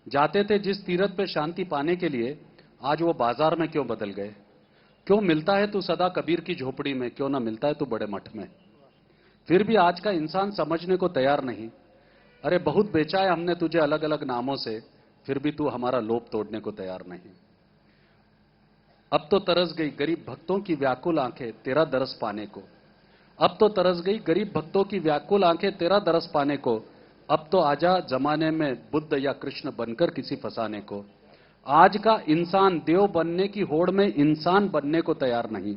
जाते थे जिस तीरथ पे शांति पाने के लिए, आज वो बाजार में क्यों बदल गए. क्यों मिलता है तू सदा कबीर की झोपड़ी में, क्यों ना मिलता है तू बड़े मठ में. फिर भी आज का इंसान समझने को तैयार नहीं. अरे बहुत बेचा है हमने तुझे अलग अलग नामों से, फिर भी तू हमारा लोभ तोड़ने को तैयार नहीं. अब तो तरस गई गरीब भक्तों की व्याकुल आंखें तेरा दरस पाने को. अब तो तरस गई गरीब भक्तों की व्याकुल आंखें तेरा दरस पाने को. अब तो आजा जमाने में बुद्ध या कृष्ण बनकर किसी फसाने को. आज का इंसान देव बनने की होड़ में इंसान बनने को तैयार नहीं.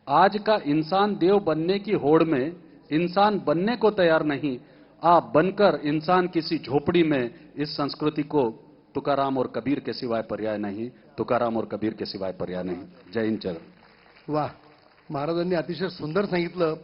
आज का इंसान देव बनने की होड़ में इंसान बनने को तैयार नहीं. आप बनकर इंसान किसी झोपड़ी में इस संस्कृति को तुकाराम और कबीर के सिवाय पर्याय नहीं. तुकाराम और कबीर के सिवाय पर्याय नहीं. जय हिंद. जय. वा, महाराजांनी अतिशय सुंदर सांगितलं.